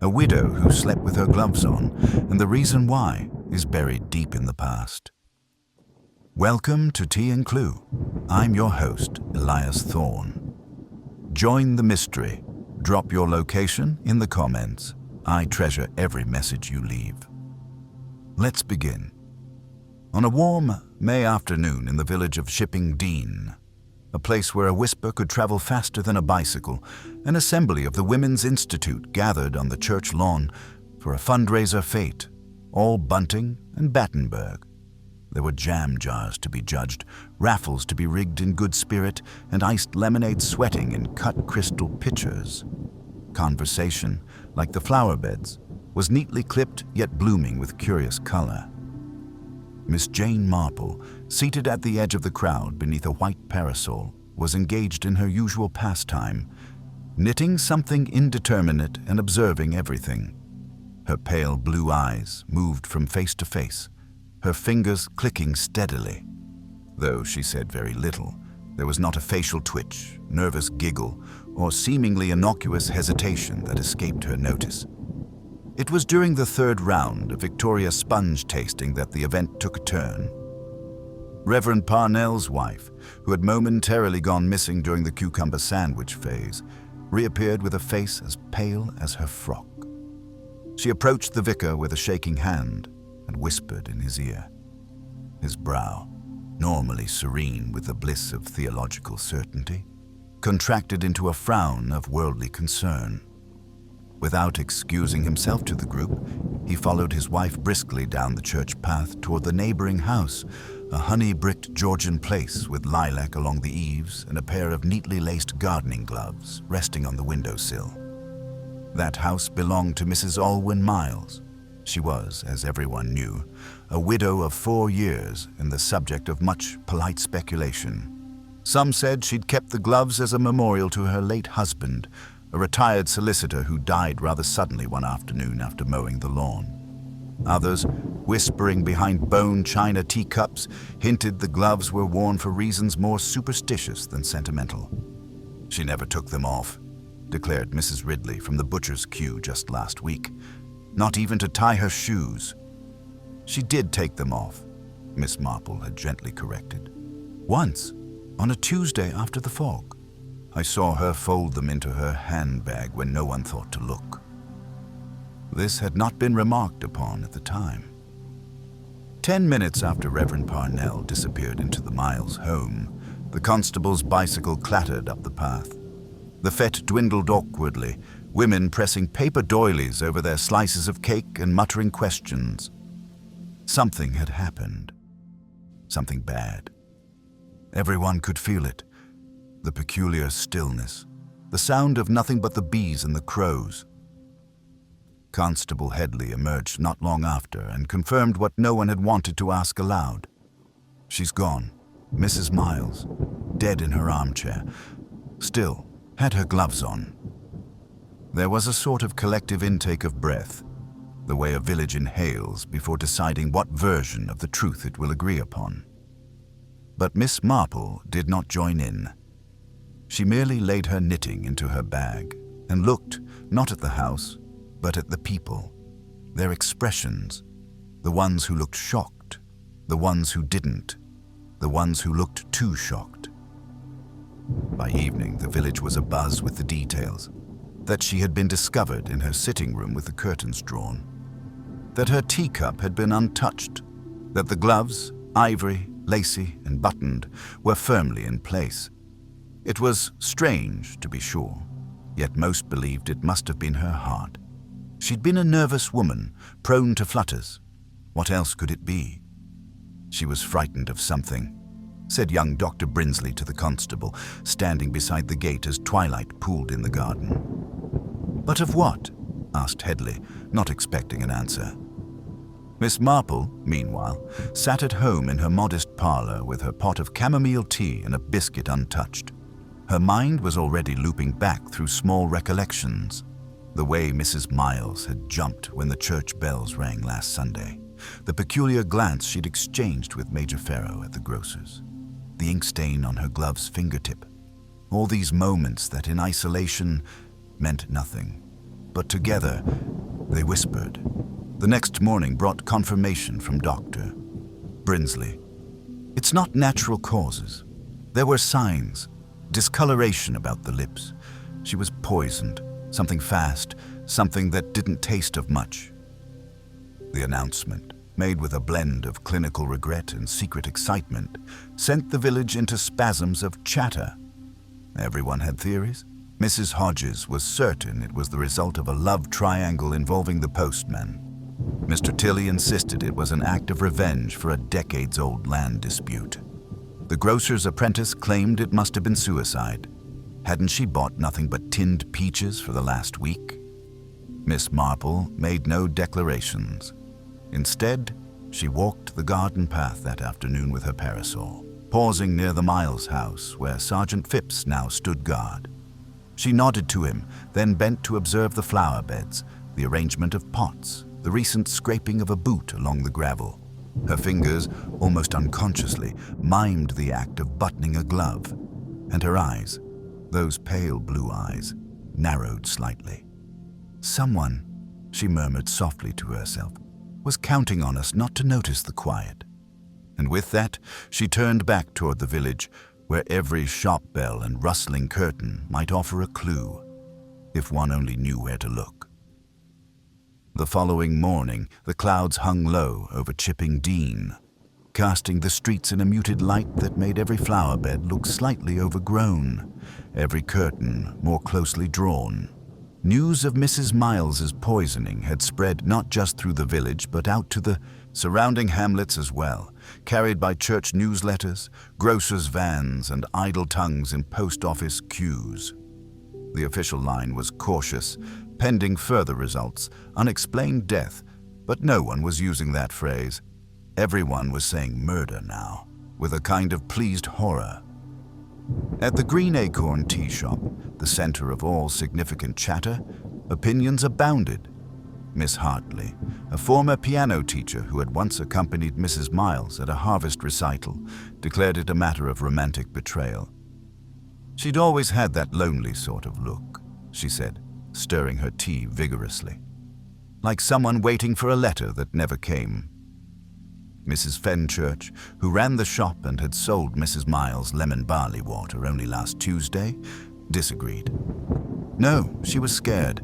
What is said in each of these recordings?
A widow who slept with her gloves on, and the reason why is buried deep in the past. Welcome to Tea and Clue. I'm your host, Elias Thorne. Join the mystery. Drop your location in the comments. I treasure every message you leave. Let's begin. On a warm May afternoon in the village of Shipping Dean, a place where a whisper could travel faster than a bicycle, an assembly of the Women's Institute gathered on the church lawn for a fundraiser fete, all bunting and Battenberg. There were jam jars to be judged, raffles to be rigged in good spirit, and iced lemonade sweating in cut crystal pitchers. Conversation, like the flower beds, was neatly clipped yet blooming with curious color. Miss Jane Marple, seated at the edge of the crowd beneath a white parasol, was engaged in her usual pastime, knitting something indeterminate and observing everything. Her pale blue eyes moved from face to face, her fingers clicking steadily. Though she said very little, there was not a facial twitch, nervous giggle, or seemingly innocuous hesitation that escaped her notice. It was during the third round of Victoria's sponge tasting that the event took a turn. Reverend Parnell's wife, who had momentarily gone missing during the cucumber sandwich phase, reappeared with a face as pale as her frock. She approached the vicar with a shaking hand and whispered in his ear. His brow, normally serene with the bliss of theological certainty, contracted into a frown of worldly concern. Without excusing himself to the group, he followed his wife briskly down the church path toward the neighboring house, a honey-bricked Georgian place with lilac along the eaves and a pair of neatly laced gardening gloves resting on the windowsill. That house belonged to Mrs. Alwyn Miles. She was, as everyone knew, a widow of 4 years and the subject of much polite speculation. Some said she'd kept the gloves as a memorial to her late husband, a retired solicitor who died rather suddenly one afternoon after mowing the lawn. Others, whispering behind bone china teacups, hinted the gloves were worn for reasons more superstitious than sentimental. "She never took them off," declared Mrs. Ridley from the butcher's queue just last week. "Not even to tie her shoes." "She did take them off," Miss Marple had gently corrected. "Once, on a Tuesday after the fog. I saw her fold them into her handbag when no one thought to look." This had not been remarked upon at the time. 10 minutes after Reverend Parnell disappeared into the Miles home, the constable's bicycle clattered up the path. The fete dwindled awkwardly, women pressing paper doilies over their slices of cake and muttering questions. Something had happened. Something bad. Everyone could feel it. The peculiar stillness, the sound of nothing but the bees and the crows. Constable Headley emerged not long after and confirmed what no one had wanted to ask aloud. "She's gone, Mrs. Miles, dead in her armchair. Still, had her gloves on." There was a sort of collective intake of breath, the way a village inhales before deciding what version of the truth it will agree upon. But Miss Marple did not join in. She merely laid her knitting into her bag and looked not at the house, but at the people, their expressions, the ones who looked shocked, the ones who didn't, the ones who looked too shocked. By evening, the village was abuzz with the details: that she had been discovered in her sitting room with the curtains drawn, that her teacup had been untouched, that the gloves, ivory, lacy, and buttoned, were firmly in place. It was strange, to be sure, yet most believed it must have been her heart. She'd been a nervous woman, prone to flutters. What else could it be? She was frightened of something, said young Dr. Brinsley to the constable, standing beside the gate as twilight pooled in the garden. "But of what?" asked Headley, not expecting an answer. Miss Marple, meanwhile, sat at home in her modest parlor with her pot of chamomile tea and a biscuit untouched. Her mind was already looping back through small recollections. The way Mrs. Miles had jumped when the church bells rang last Sunday, the peculiar glance she'd exchanged with Major Farrow at the grocer's, the ink stain on her glove's fingertip. All these moments that in isolation meant nothing, but together They whispered. The next morning brought confirmation from Dr. Brinsley. It's not natural causes. There were signs, discoloration about the lips. She was poisoned, something fast, something that didn't taste of much. The announcement, made with a blend of clinical regret and secret excitement, sent the village into spasms of chatter. Everyone had theories. Mrs. Hodges was certain it was the result of a love triangle involving the postman. Mr. Tilley insisted it was an act of revenge for a decades-old land dispute. The grocer's apprentice claimed it must have been suicide. Hadn't she bought nothing but tinned peaches for the last week? Miss Marple made no declarations. Instead, she walked the garden path that afternoon with her parasol, pausing near the Miles house where Sergeant Phipps now stood guard. She nodded to him, then bent to observe the flower beds, the arrangement of pots, the recent scraping of a boot along the gravel. Her fingers, almost unconsciously, mimed the act of buttoning a glove, and her eyes, those pale blue eyes, narrowed slightly. Someone, she murmured softly to herself, was counting on us not to notice the quiet. And with that, she turned back toward the village, where every shop bell and rustling curtain might offer a clue, if one only knew where to look. The following morning, the clouds hung low over Chipping Dean, casting the streets in a muted light that made every flower bed look slightly overgrown, every curtain more closely drawn. News of Mrs. Miles's poisoning had spread not just through the village but out to the surrounding hamlets as well, carried by church newsletters, grocers' vans, and idle tongues in post office queues. The official line was cautious, pending further results, unexplained death, but no one was using that phrase. Everyone was saying murder now, with a kind of pleased horror. At the Green Acorn Tea Shop, the center of all significant chatter, opinions abounded. Miss Hartley, a former piano teacher who had once accompanied Mrs. Miles at a harvest recital, declared it a matter of romantic betrayal. She'd always had that lonely sort of look, she said, stirring her tea vigorously, like someone waiting for a letter that never came. Mrs. Fenchurch, who ran the shop and had sold Mrs. Miles lemon barley water only last Tuesday, disagreed. No, she was scared.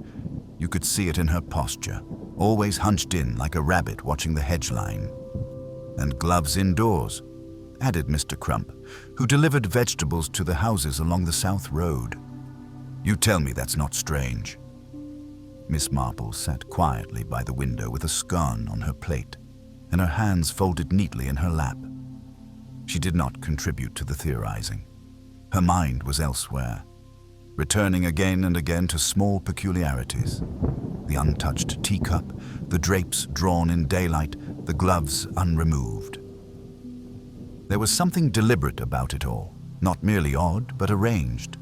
You could see it in her posture, always hunched in like a rabbit watching the hedge line. And gloves indoors, added Mr. Crump, who delivered vegetables to the houses along the South Road. You tell me that's not strange. Miss Marple sat quietly by the window with a scone on her plate, and her hands folded neatly in her lap. She did not contribute to the theorizing. Her mind was elsewhere, returning again and again to small peculiarities. The untouched teacup, the drapes drawn in daylight, the gloves unremoved. There was something deliberate about it all, not merely odd, but arranged.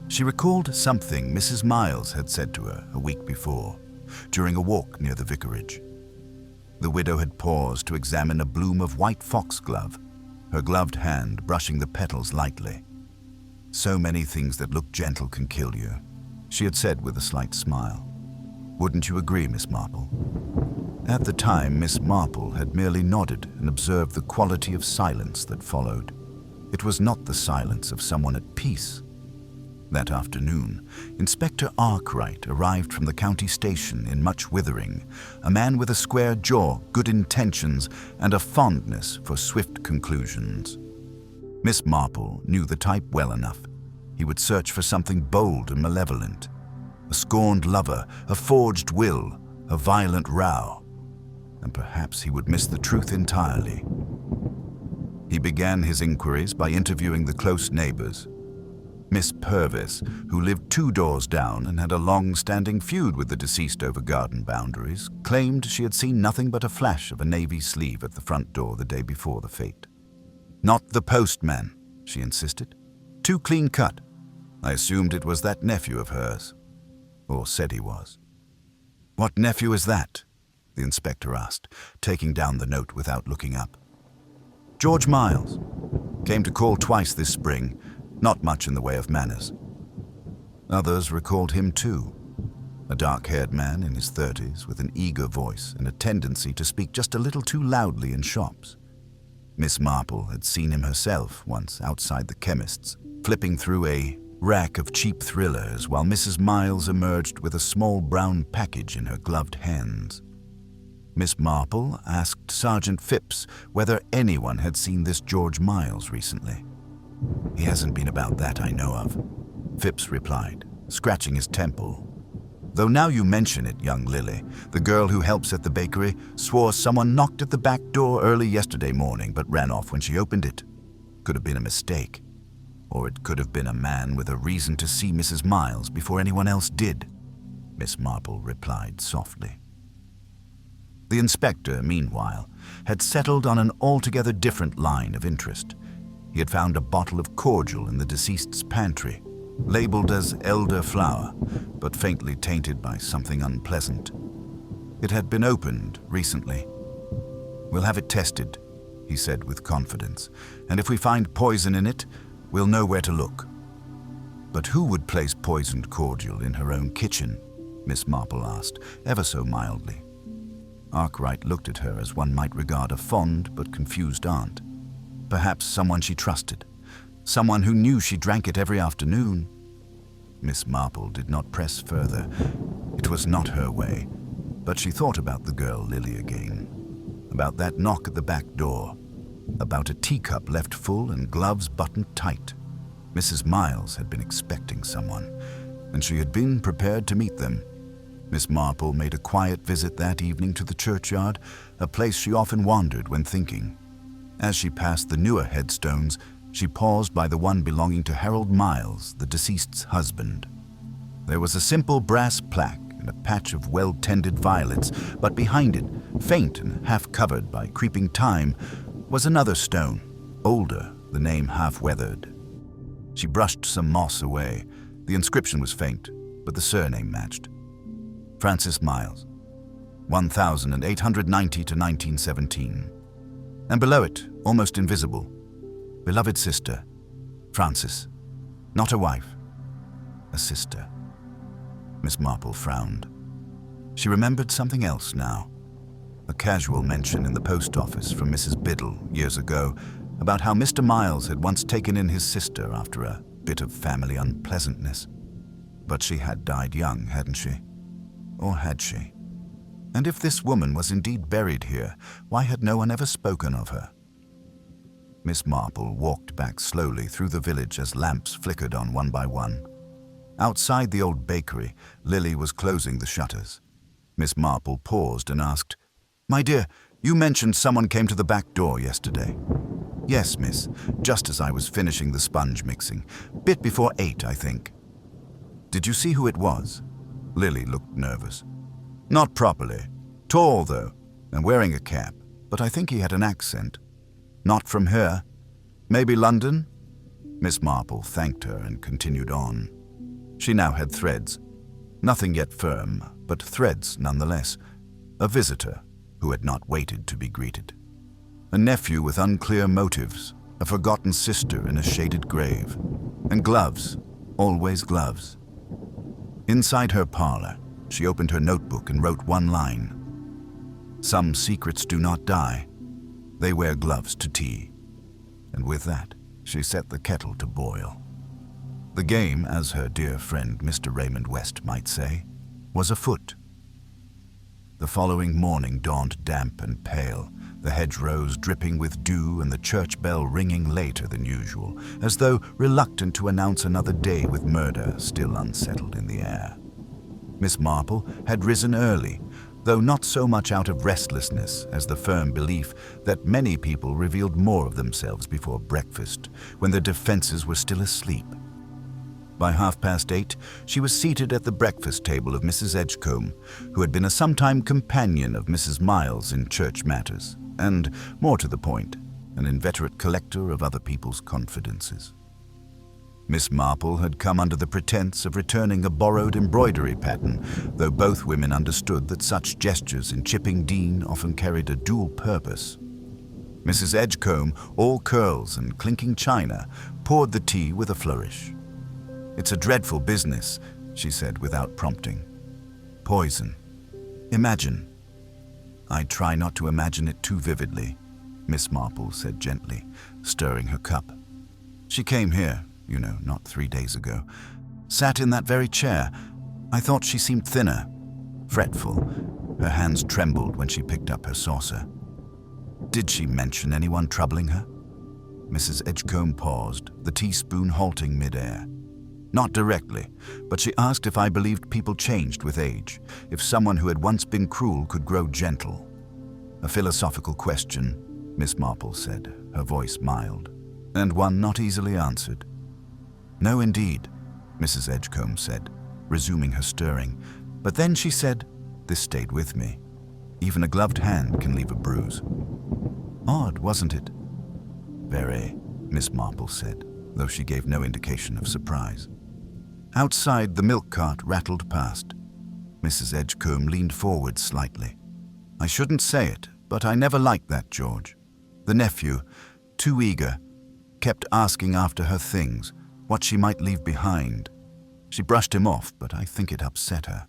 She recalled something Mrs. Miles had said to her a week before, during a walk near the vicarage. The widow had paused to examine a bloom of white foxglove, her gloved hand brushing the petals lightly. So many things that look gentle can kill you, she had said with a slight smile. Wouldn't you agree, Miss Marple? At the time, Miss Marple had merely nodded and observed the quality of silence that followed. It was not the silence of someone at peace. That afternoon, Inspector Arkwright arrived from the county station in much withering, a man with a square jaw, good intentions, and a fondness for swift conclusions. Miss Marple knew the type well enough. He would search for something bold and malevolent. A scorned lover, a forged will, a violent row. And perhaps he would miss the truth entirely. He began his inquiries by interviewing the close neighbors. Miss Purvis, who lived 2 doors down and had a long-standing feud with the deceased over garden boundaries, claimed she had seen nothing but a flash of a navy sleeve at the front door the day before the fete. Not the postman, she insisted. Too clean cut. I assumed it was that nephew of hers. Or said he was. What nephew is that? The inspector asked, taking down the note without looking up. George Miles. Came to call twice this spring. Not much in the way of manners. Others recalled him too. a dark-haired man in his 30s with an eager voice and a tendency to speak just a little too loudly in shops. Miss Marple had seen him herself once outside the chemist's, flipping through a rack of cheap thrillers while Mrs. Miles emerged with a small brown package in her gloved hands. Miss Marple asked Sergeant Phipps whether anyone had seen this George Miles recently. "He hasn't been about that I know of," Phipps replied, scratching his temple. "Though now you mention it, young Lily, the girl who helps at the bakery swore someone knocked at the back door early yesterday morning but ran off when she opened it. Could have been a mistake. Or it could have been a man with a reason to see Mrs. Miles before anyone else did," Miss Marple replied softly. The inspector, meanwhile, had settled on an altogether different line of interest. He had found a bottle of cordial in the deceased's pantry, labeled as elderflower, but faintly tainted by something unpleasant. It had been opened recently. "We'll have it tested," he said with confidence, "and if we find poison in it, we'll know where to look." "But who would place poisoned cordial in her own kitchen?" Miss Marple asked, ever so mildly. Arkwright looked at her as one might regard a fond but confused aunt. Perhaps someone she trusted, someone who knew she drank it every afternoon. Miss Marple did not press further. It was not her way, but she thought about the girl Lily again, about that knock at the back door, about a teacup left full and gloves buttoned tight. Mrs. Miles had been expecting someone, and she had been prepared to meet them. Miss Marple made a quiet visit that evening to the churchyard, a place she often wandered when thinking. As she passed the newer headstones, she paused by the one belonging to Harold Miles, the deceased's husband. There was a simple brass plaque and a patch of well-tended violets, but behind it, faint and half-covered by creeping time, was another stone, older, the name half-weathered. She brushed some moss away. The inscription was faint, but the surname matched. Francis Miles, 1890 to 1917. And below it, almost invisible, beloved sister, Francis. Not a wife, a sister. Miss Marple frowned. She remembered something else now. A casual mention in the post office from Mrs. Biddle years ago about how Mr. Miles had once taken in his sister after a bit of family unpleasantness. But she had died young, hadn't she? Or had she? And if this woman was indeed buried here, why had no one ever spoken of her? Miss Marple walked back slowly through the village as lamps flickered on one by one. Outside the old bakery, Lily was closing the shutters. Miss Marple paused and asked, "My dear, you mentioned someone came to the back door yesterday." "Yes, miss, just as I was finishing the sponge mixing. Bit before 8, I think." "Did you see who it was?" Lily looked nervous. "Not properly. Tall, though, and wearing a cap, but I think he had an accent. Not from here. Maybe London?" Miss Marple thanked her and continued on. She now had threads. Nothing yet firm, but threads nonetheless. A visitor who had not waited to be greeted. A nephew with unclear motives, a forgotten sister in a shaded grave, and gloves, always gloves. Inside her parlor, she opened her notebook and wrote one line. "Some secrets do not die. They wear gloves to tea." And with that, she set the kettle to boil. The game, as her dear friend Mr. Raymond West might say, was afoot. The following morning dawned damp and pale, the hedgerows dripping with dew and the church bell ringing later than usual, as though reluctant to announce another day with murder still unsettled in the air. Miss Marple had risen early, though not so much out of restlessness as the firm belief that many people revealed more of themselves before breakfast, when their defenses were still asleep. By 8:30, she was seated at the breakfast table of Mrs. Edgecombe, who had been a sometime companion of Mrs. Miles in church matters, and, more to the point, an inveterate collector of other people's confidences. Miss Marple had come under the pretense of returning a borrowed embroidery pattern, though both women understood that such gestures in Chipping Dean often carried a dual purpose. Mrs. Edgecombe, all curls and clinking china, poured the tea with a flourish. "It's a dreadful business," she said without prompting. Poison. Imagine. I try not to imagine it too vividly, Miss Marple said gently, stirring her cup. She came here, not 3 days ago. Sat in that very chair. I thought she seemed thinner, fretful. Her hands trembled when she picked up her saucer. Did she mention anyone troubling her? Mrs. Edgecombe paused, the teaspoon halting mid-air. Not directly, but she asked if I believed people changed with age, if someone who had once been cruel could grow gentle. A philosophical question, Miss Marple said, her voice mild, and one not easily answered. No, indeed, Mrs. Edgecombe said, resuming her stirring, but then she said, this stayed with me. Even a gloved hand can leave a bruise. Odd, wasn't it? Very, Miss Marple said, though she gave no indication of surprise. Outside, the milk cart rattled past. Mrs. Edgecombe leaned forward slightly. I shouldn't say it, but I never liked that George. The nephew, too eager, kept asking after her things, what she might leave behind. She brushed him off, but I think it upset her.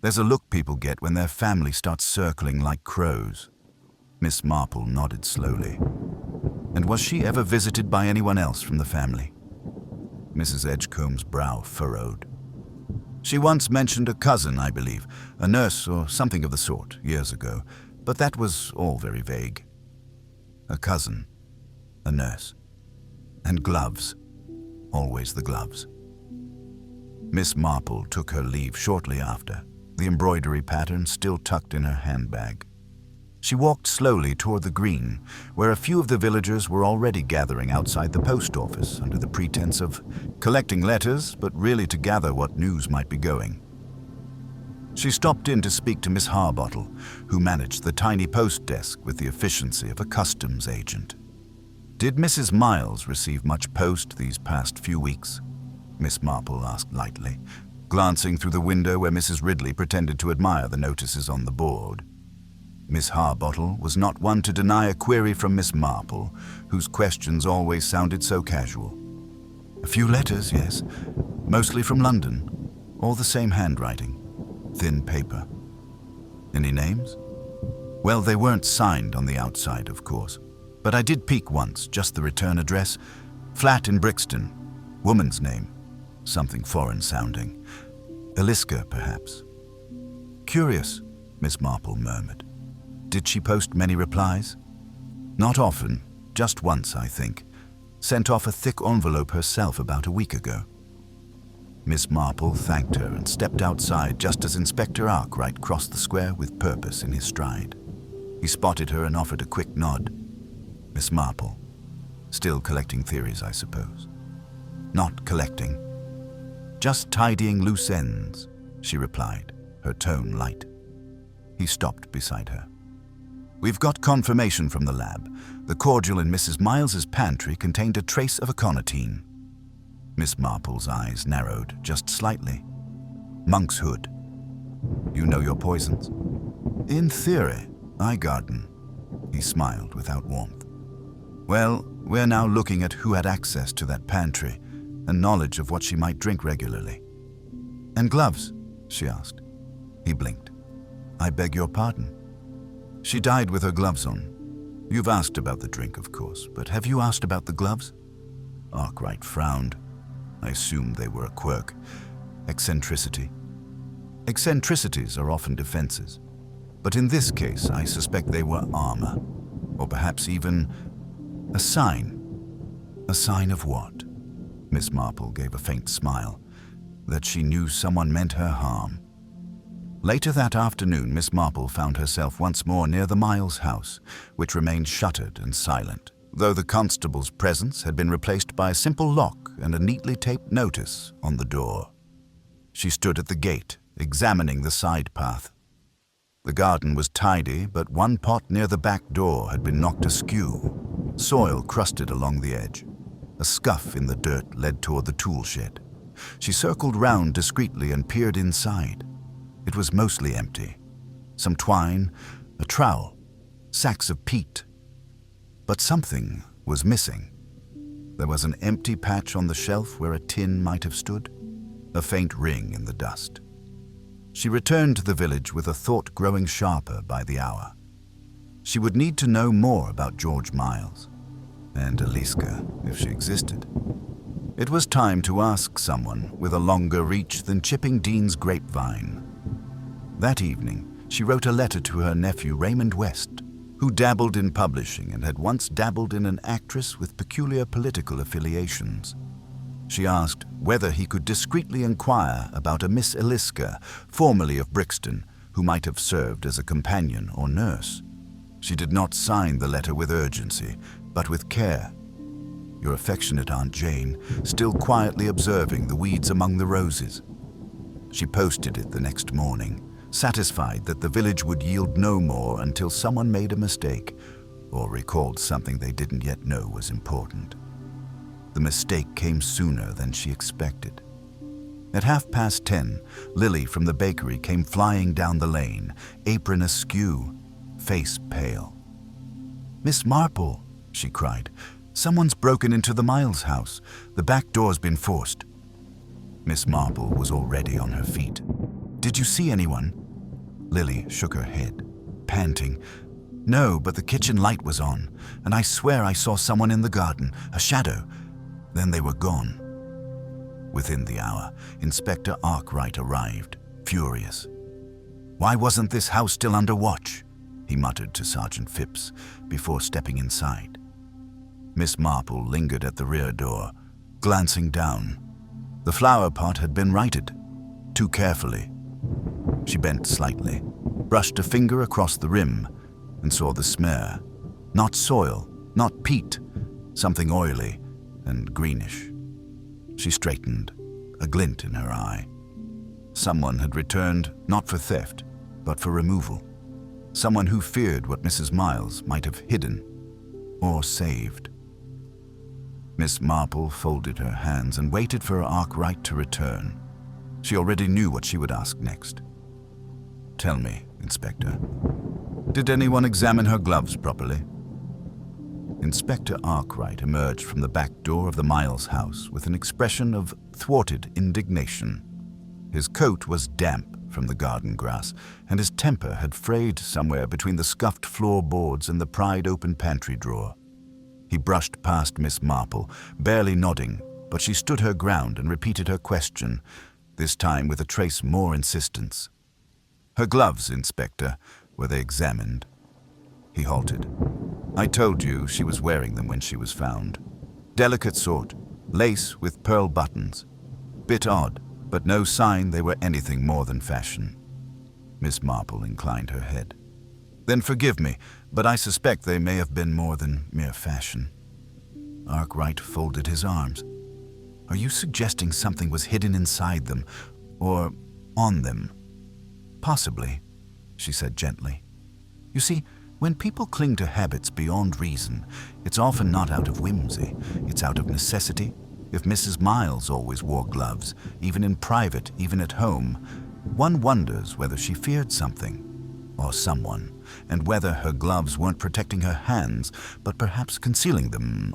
There's a look people get when their family starts circling like crows. Miss Marple nodded slowly. And was she ever visited by anyone else from the family? Mrs. Edgecombe's brow furrowed. She once mentioned a cousin, I believe, a nurse or something of the sort, years ago, but that was all very vague. A cousin, a nurse, and gloves, always the gloves. Miss Marple took her leave shortly after, the embroidery pattern still tucked in her handbag. She walked slowly toward the green, where a few of the villagers were already gathering outside the post office under the pretense of collecting letters, but really to gather what news might be going. She stopped in to speak to Miss Harbottle, who managed the tiny post desk with the efficiency of a customs agent. Did Mrs. Miles receive much post these past few weeks? Miss Marple asked lightly, glancing through the window where Mrs. Ridley pretended to admire the notices on the board. Miss Harbottle was not one to deny a query from Miss Marple, whose questions always sounded so casual. A few letters, yes, mostly from London, all the same handwriting, thin paper. Any names? Well, they weren't signed on the outside, of course, but I did peek once, just the return address, flat in Brixton, woman's name, something foreign sounding, Eliska, perhaps. Curious, Miss Marple murmured. Did she post many replies? Not often, just once, I think. Sent off a thick envelope herself about a week ago. Miss Marple thanked her and stepped outside just as Inspector Arkwright crossed the square with purpose in his stride. He spotted her and offered a quick nod. Miss Marple. Still collecting theories, I suppose. Not collecting. Just tidying loose ends, she replied, her tone light. He stopped beside her. We've got confirmation from the lab. The cordial in Mrs. Miles's pantry contained a trace of aconitine. Miss Marple's eyes narrowed just slightly. Monk's hood. You know your poisons? In theory, I garden. He smiled without warmth. Well, we're now looking at who had access to that pantry and knowledge of what she might drink regularly. And gloves? She asked. He blinked. I beg your pardon. She died with her gloves on. You've asked about the drink, of course, but have you asked about the gloves? Arkwright frowned. I assumed they were a quirk. Eccentricity. Eccentricities are often defenses. But in this case, I suspect they were armor. Or perhaps even a sign. A sign of what? Miss Marple gave a faint smile. That she knew someone meant her harm. Later that afternoon, Miss Marple found herself once more near the Miles house, which remained shuttered and silent, though the constable's presence had been replaced by a simple lock and a neatly taped notice on the door. She stood at the gate, examining the side path. The garden was tidy, but one pot near the back door had been knocked askew, soil crusted along the edge. A scuff in the dirt led toward the tool shed. She circled round discreetly and peered inside. It was mostly empty. Some twine, a trowel, sacks of peat. But something was missing. There was an empty patch on the shelf where a tin might have stood, a faint ring in the dust. She returned to the village with a thought growing sharper by the hour. She would need to know more about George Miles, and Eliska, if she existed. It was time to ask someone with a longer reach than Chipping Dean's grapevine. That evening, she wrote a letter to her nephew Raymond West, who dabbled in publishing and had once dabbled in an actress with peculiar political affiliations. She asked whether he could discreetly inquire about a Miss Eliska, formerly of Brixton, who might have served as a companion or nurse. She did not sign the letter with urgency, but with care. Your affectionate Aunt Jane, still quietly observing the weeds among the roses. She posted it the next morning, satisfied that the village would yield no more until someone made a mistake or recalled something they didn't yet know was important. The mistake came sooner than she expected. At 10:30, Lily from the bakery came flying down the lane, apron askew, face pale. "Miss Marple," she cried, "someone's broken into the Miles house. The back door's been forced." Miss Marple was already on her feet. "Did you see anyone?" Lily shook her head, panting. "No, but the kitchen light was on, and I swear I saw someone in the garden, a shadow. Then they were gone." Within the hour, Inspector Arkwright arrived, furious. "Why wasn't this house still under watch?" he muttered to Sergeant Phipps before stepping inside. Miss Marple lingered at the rear door, glancing down. The flower pot had been righted, too carefully. She bent slightly, brushed a finger across the rim, and saw the smear. Not soil, not peat, something oily and greenish. She straightened, a glint in her eye. Someone had returned not for theft, but for removal. Someone who feared what Mrs. Miles might have hidden or saved. Miss Marple folded her hands and waited for Arkwright to return. She already knew what she would ask next. "Tell me, Inspector, did anyone examine her gloves properly?" Inspector Arkwright emerged from the back door of the Miles house with an expression of thwarted indignation. His coat was damp from the garden grass, and his temper had frayed somewhere between the scuffed floorboards and the pried open pantry drawer. He brushed past Miss Marple, barely nodding, but she stood her ground and repeated her question, this time with a trace more insistence. "Her gloves, Inspector, were they examined?" He halted. "I told you she was wearing them when she was found. Delicate sort, lace with pearl buttons. Bit odd, but no sign they were anything more than fashion." Miss Marple inclined her head. "Then forgive me, but I suspect they may have been more than mere fashion." Arkwright folded his arms. "Are you suggesting something was hidden inside them, or on them?" "Possibly," she said gently. "You see, when people cling to habits beyond reason, it's often not out of whimsy, it's out of necessity. If Mrs. Miles always wore gloves, even in private, even at home, one wonders whether she feared something, or someone, and whether her gloves weren't protecting her hands, but perhaps concealing them.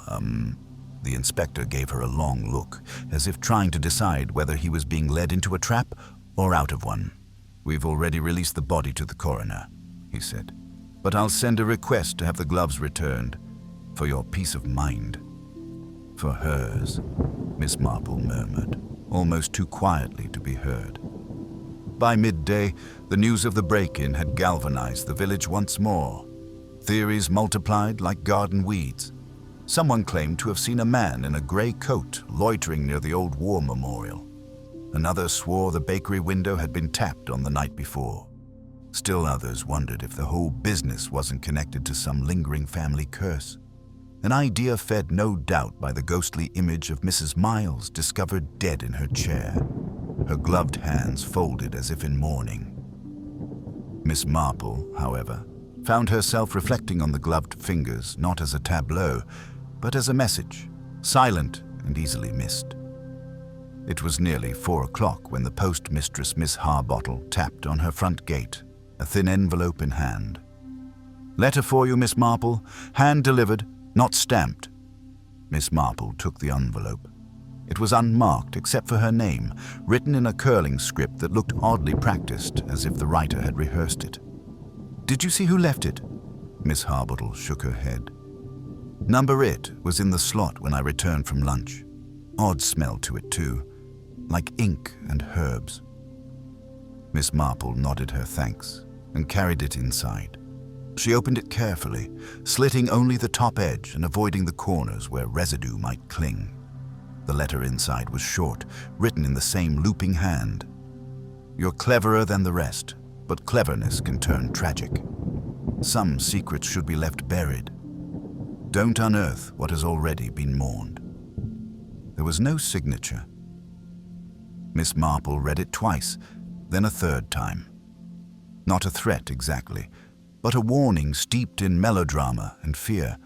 The inspector gave her a long look, as if trying to decide whether he was being led into a trap or out of one. "We've already released the body to the coroner," he said, "but I'll send a request to have the gloves returned, for your peace of mind." "For hers," Miss Marple murmured, almost too quietly to be heard. By midday, the news of the break-in had galvanized the village once more. Theories multiplied like garden weeds. Someone claimed to have seen a man in a gray coat loitering near the old war memorial. Another swore the bakery window had been tapped on the night before. Still others wondered if the whole business wasn't connected to some lingering family curse. An idea fed no doubt by the ghostly image of Mrs. Miles discovered dead in her chair, her gloved hands folded as if in mourning. Miss Marple, however, found herself reflecting on the gloved fingers not as a tableau, but as a message, silent and easily missed. It was nearly 4 o'clock when the postmistress, Miss Harbottle, tapped on her front gate, a thin envelope in hand. "Letter for you, Miss Marple, hand-delivered, not stamped." Miss Marple took the envelope. It was unmarked except for her name, written in a curling script that looked oddly practiced, as if the writer had rehearsed it. "Did you see who left it?" Miss Harbottle shook her head. "Number It was in the slot when I returned from lunch. Odd smell to it too, like ink and herbs." Miss Marple nodded her thanks and carried it inside. She opened it carefully, slitting only the top edge and avoiding the corners where residue might cling. The letter inside was short, written in the same looping hand. "You're cleverer than the rest, but cleverness can turn tragic. Some secrets should be left buried. Don't unearth what has already been mourned." There was no signature. Miss Marple read it twice, then a third time. Not a threat exactly, but a warning steeped in melodrama and fear.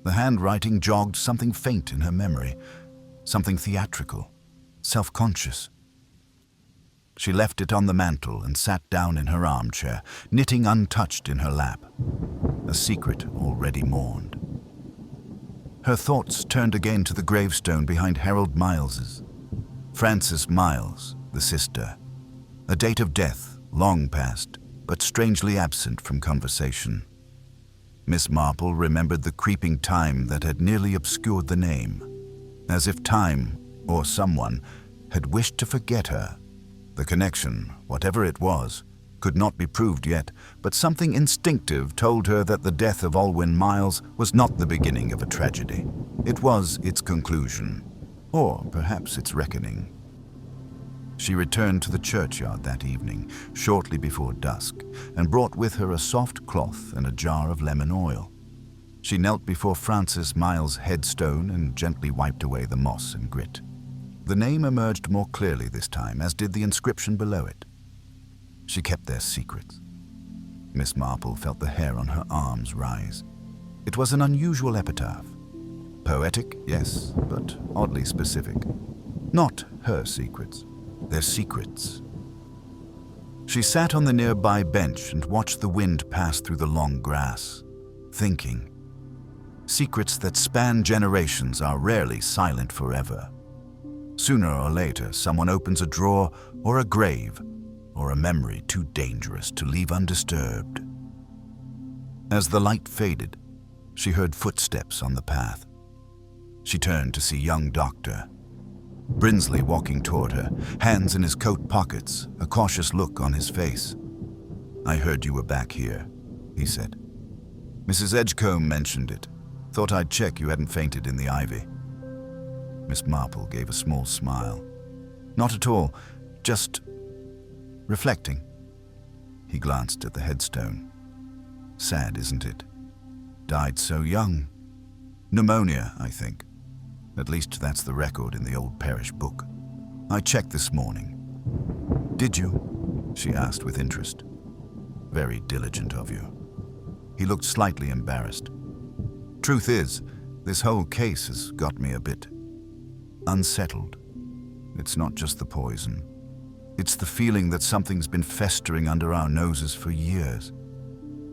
The handwriting jogged something faint in her memory, something theatrical, self-conscious. She left it on the mantel and sat down in her armchair, knitting untouched in her lap. A secret already mourned. Her thoughts turned again to the gravestone behind Harold Miles's. Frances Miles, the sister. A date of death, long past, but strangely absent from conversation. Miss Marple remembered the creeping time that had nearly obscured the name, as if time, or someone, had wished to forget her. The connection, whatever it was, could not be proved yet, but something instinctive told her that the death of Alwyn Miles was not the beginning of a tragedy. It was its conclusion, or perhaps its reckoning. She returned to the churchyard that evening, shortly before dusk, and brought with her a soft cloth and a jar of lemon oil. She knelt before Frances Miles' headstone and gently wiped away the moss and grit. The name emerged more clearly this time, as did the inscription below it. She kept their secrets. Miss Marple felt the hair on her arms rise. It was an unusual epitaph. Poetic, yes, but oddly specific. Not her secrets. Their secrets. She sat on the nearby bench and watched the wind pass through the long grass, thinking. Secrets that span generations are rarely silent forever. Sooner or later, someone opens a drawer or a grave or a memory too dangerous to leave undisturbed. As the light faded, she heard footsteps on the path. She turned to see young Doctor Brinsley walking toward her, hands in his coat pockets, a cautious look on his face. "I heard you were back here," he said. "Mrs. Edgecombe mentioned it. Thought I'd check you hadn't fainted in the ivy." Miss Marple gave a small smile. "Not at all, just reflecting." He glanced at the headstone. "Sad, isn't it? Died so young. Pneumonia, I think. At least that's the record in the old parish book. I checked this morning." "Did you?" she asked with interest. "Very diligent of you." He looked slightly embarrassed. "Truth is, this whole case has got me a bit unsettled. It's not just the poison. It's the feeling that something's been festering under our noses for years."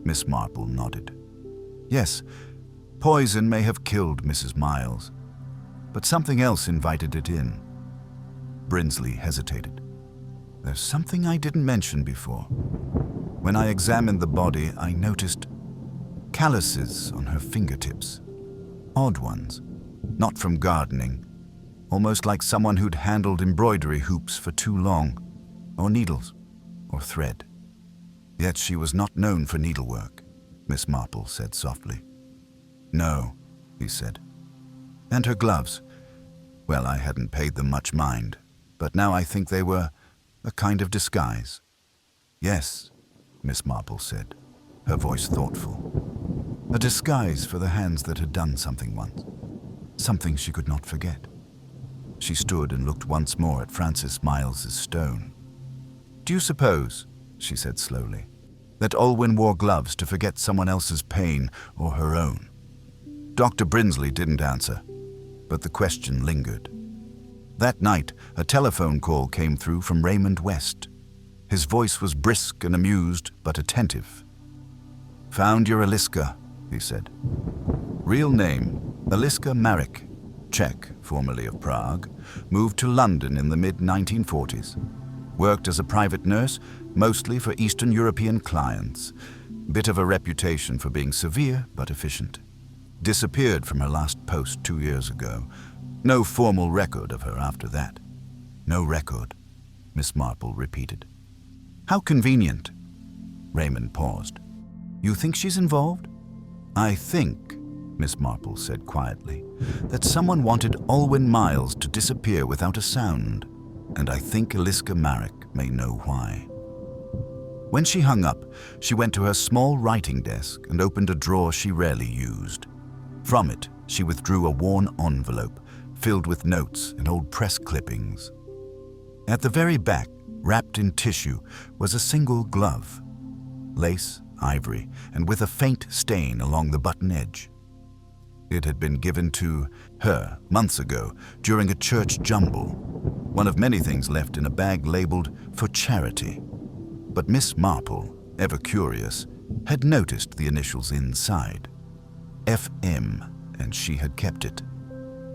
Miss Marple nodded. "Yes, poison may have killed Mrs. Miles, but something else invited it in." Brinsley hesitated. "There's something I didn't mention before. When I examined the body, I noticed calluses on her fingertips. Odd ones, not from gardening, almost like someone who'd handled embroidery hoops for too long, or needles, or thread. Yet she was not known for needlework," Miss Marple said softly. "No," he said. "And her gloves. Well, I hadn't paid them much mind, but now I think they were a kind of disguise." "Yes," Miss Marple said, her voice thoughtful. A disguise for the hands that had done something once, something she could not forget. She stood and looked once more at Frances Miles's stone. "Do you suppose," she said slowly, "that Alwyn wore gloves to forget someone else's pain or her own?" Dr. Brinsley didn't answer, but the question lingered. That night, a telephone call came through from Raymond West. His voice was brisk and amused, but attentive. "Found your Aliska," he said. "Real name, Aliska Marrick. Czech, formerly of Prague, moved to London in the mid-1940s. Worked as a private nurse, mostly for Eastern European clients. Bit of a reputation for being severe but efficient. Disappeared from her last post 2 years ago. No formal record of her after that. No record, Miss Marple repeated. How convenient. Raymond paused. You think she's involved? I think, Miss Marple said quietly, that someone wanted Alwyn Miles to disappear without a sound, and I think Eliska Marek may know why. When she hung up, she went to her small writing desk and opened a drawer she rarely used. From it, she withdrew a worn envelope filled with notes and old press clippings. At the very back, wrapped in tissue, was a single glove. Lace, ivory, and with a faint stain along the button edge. It had been given to her months ago during a church jumble, one of many things left in a bag labeled "for charity." But Miss Marple, ever curious, had noticed the initials inside. FM, and she had kept it.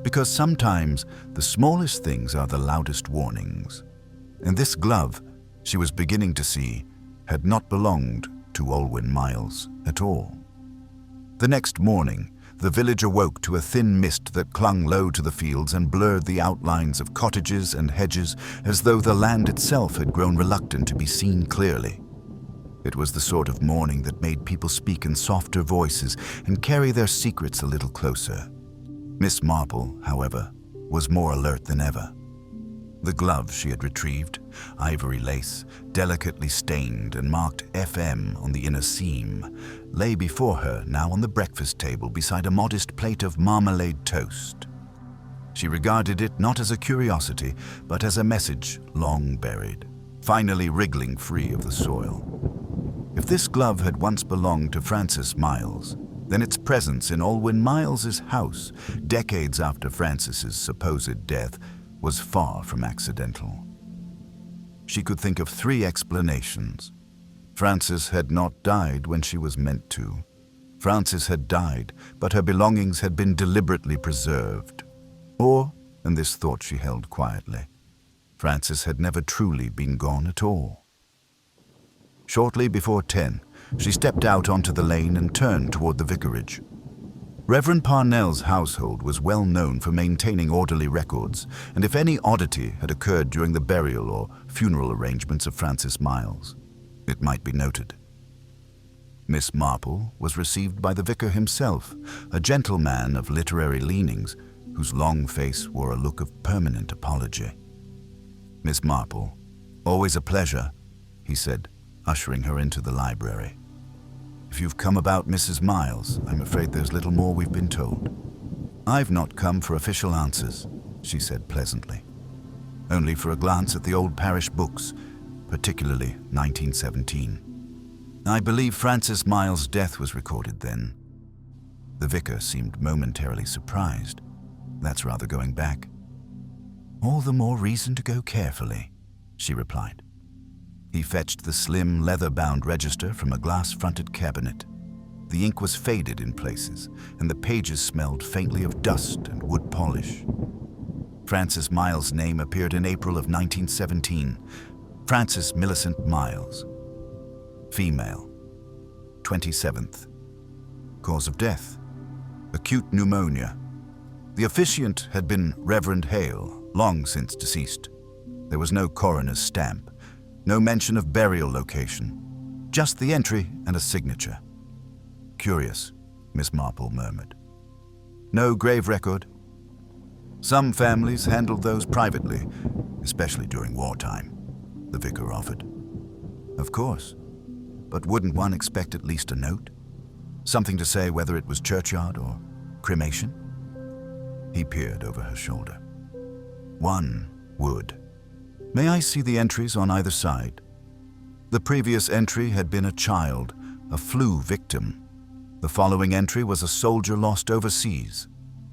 Because sometimes the smallest things are the loudest warnings. And this glove, she was beginning to see, had not belonged to Alwyn Miles at all. The next morning, the village awoke to a thin mist that clung low to the fields and blurred the outlines of cottages and hedges as though the land itself had grown reluctant to be seen clearly. It was the sort of morning that made people speak in softer voices and carry their secrets a little closer. Miss Marple, however, was more alert than ever. The glove she had retrieved, ivory lace, delicately stained and marked FM on the inner seam, lay before her now on the breakfast table beside a modest plate of marmalade toast. She regarded it not as a curiosity, but as a message long buried, finally wriggling free of the soil. If this glove had once belonged to Frances Miles, then its presence in Alwyn Miles's house, decades after Frances's supposed death, was far from accidental. She could think of 3 explanations. Frances had not died when she was meant to. Frances had died, but her belongings had been deliberately preserved. Or, and this thought she held quietly, Frances had never truly been gone at all. Shortly before 10, she stepped out onto the lane and turned toward the vicarage. Reverend Parnell's household was well known for maintaining orderly records, and if any oddity had occurred during the burial or funeral arrangements of Frances Miles, it might be noted. Miss Marple was received by the vicar himself, a gentleman of literary leanings, whose long face wore a look of permanent apology. Miss Marple, always a pleasure, he said, ushering her into the library. If you've come about Mrs. Miles, I'm afraid there's little more we've been told. I've not come for official answers, she said pleasantly. Only for a glance at the old parish books, particularly 1917. I believe Frances Miles' death was recorded then. The vicar seemed momentarily surprised. That's rather going back. All the more reason to go carefully, she replied. He fetched the slim, leather-bound register from a glass-fronted cabinet. The ink was faded in places, and the pages smelled faintly of dust and wood polish. Frances Miles' name appeared in April of 1917. Frances Millicent Miles. Female. 27th. Cause of death: acute pneumonia. The officiant had been Reverend Hale, long since deceased. There was no coroner's stamp. No mention of burial location, just the entry and a signature. Curious, Miss Marple murmured. No grave record. Some families handled those privately, especially during wartime, the vicar offered. Of course, but wouldn't one expect at least a note? Something to say whether it was churchyard or cremation? He peered over her shoulder. One would. May I see the entries on either side? The previous entry had been a child, a flu victim. The following entry was a soldier lost overseas.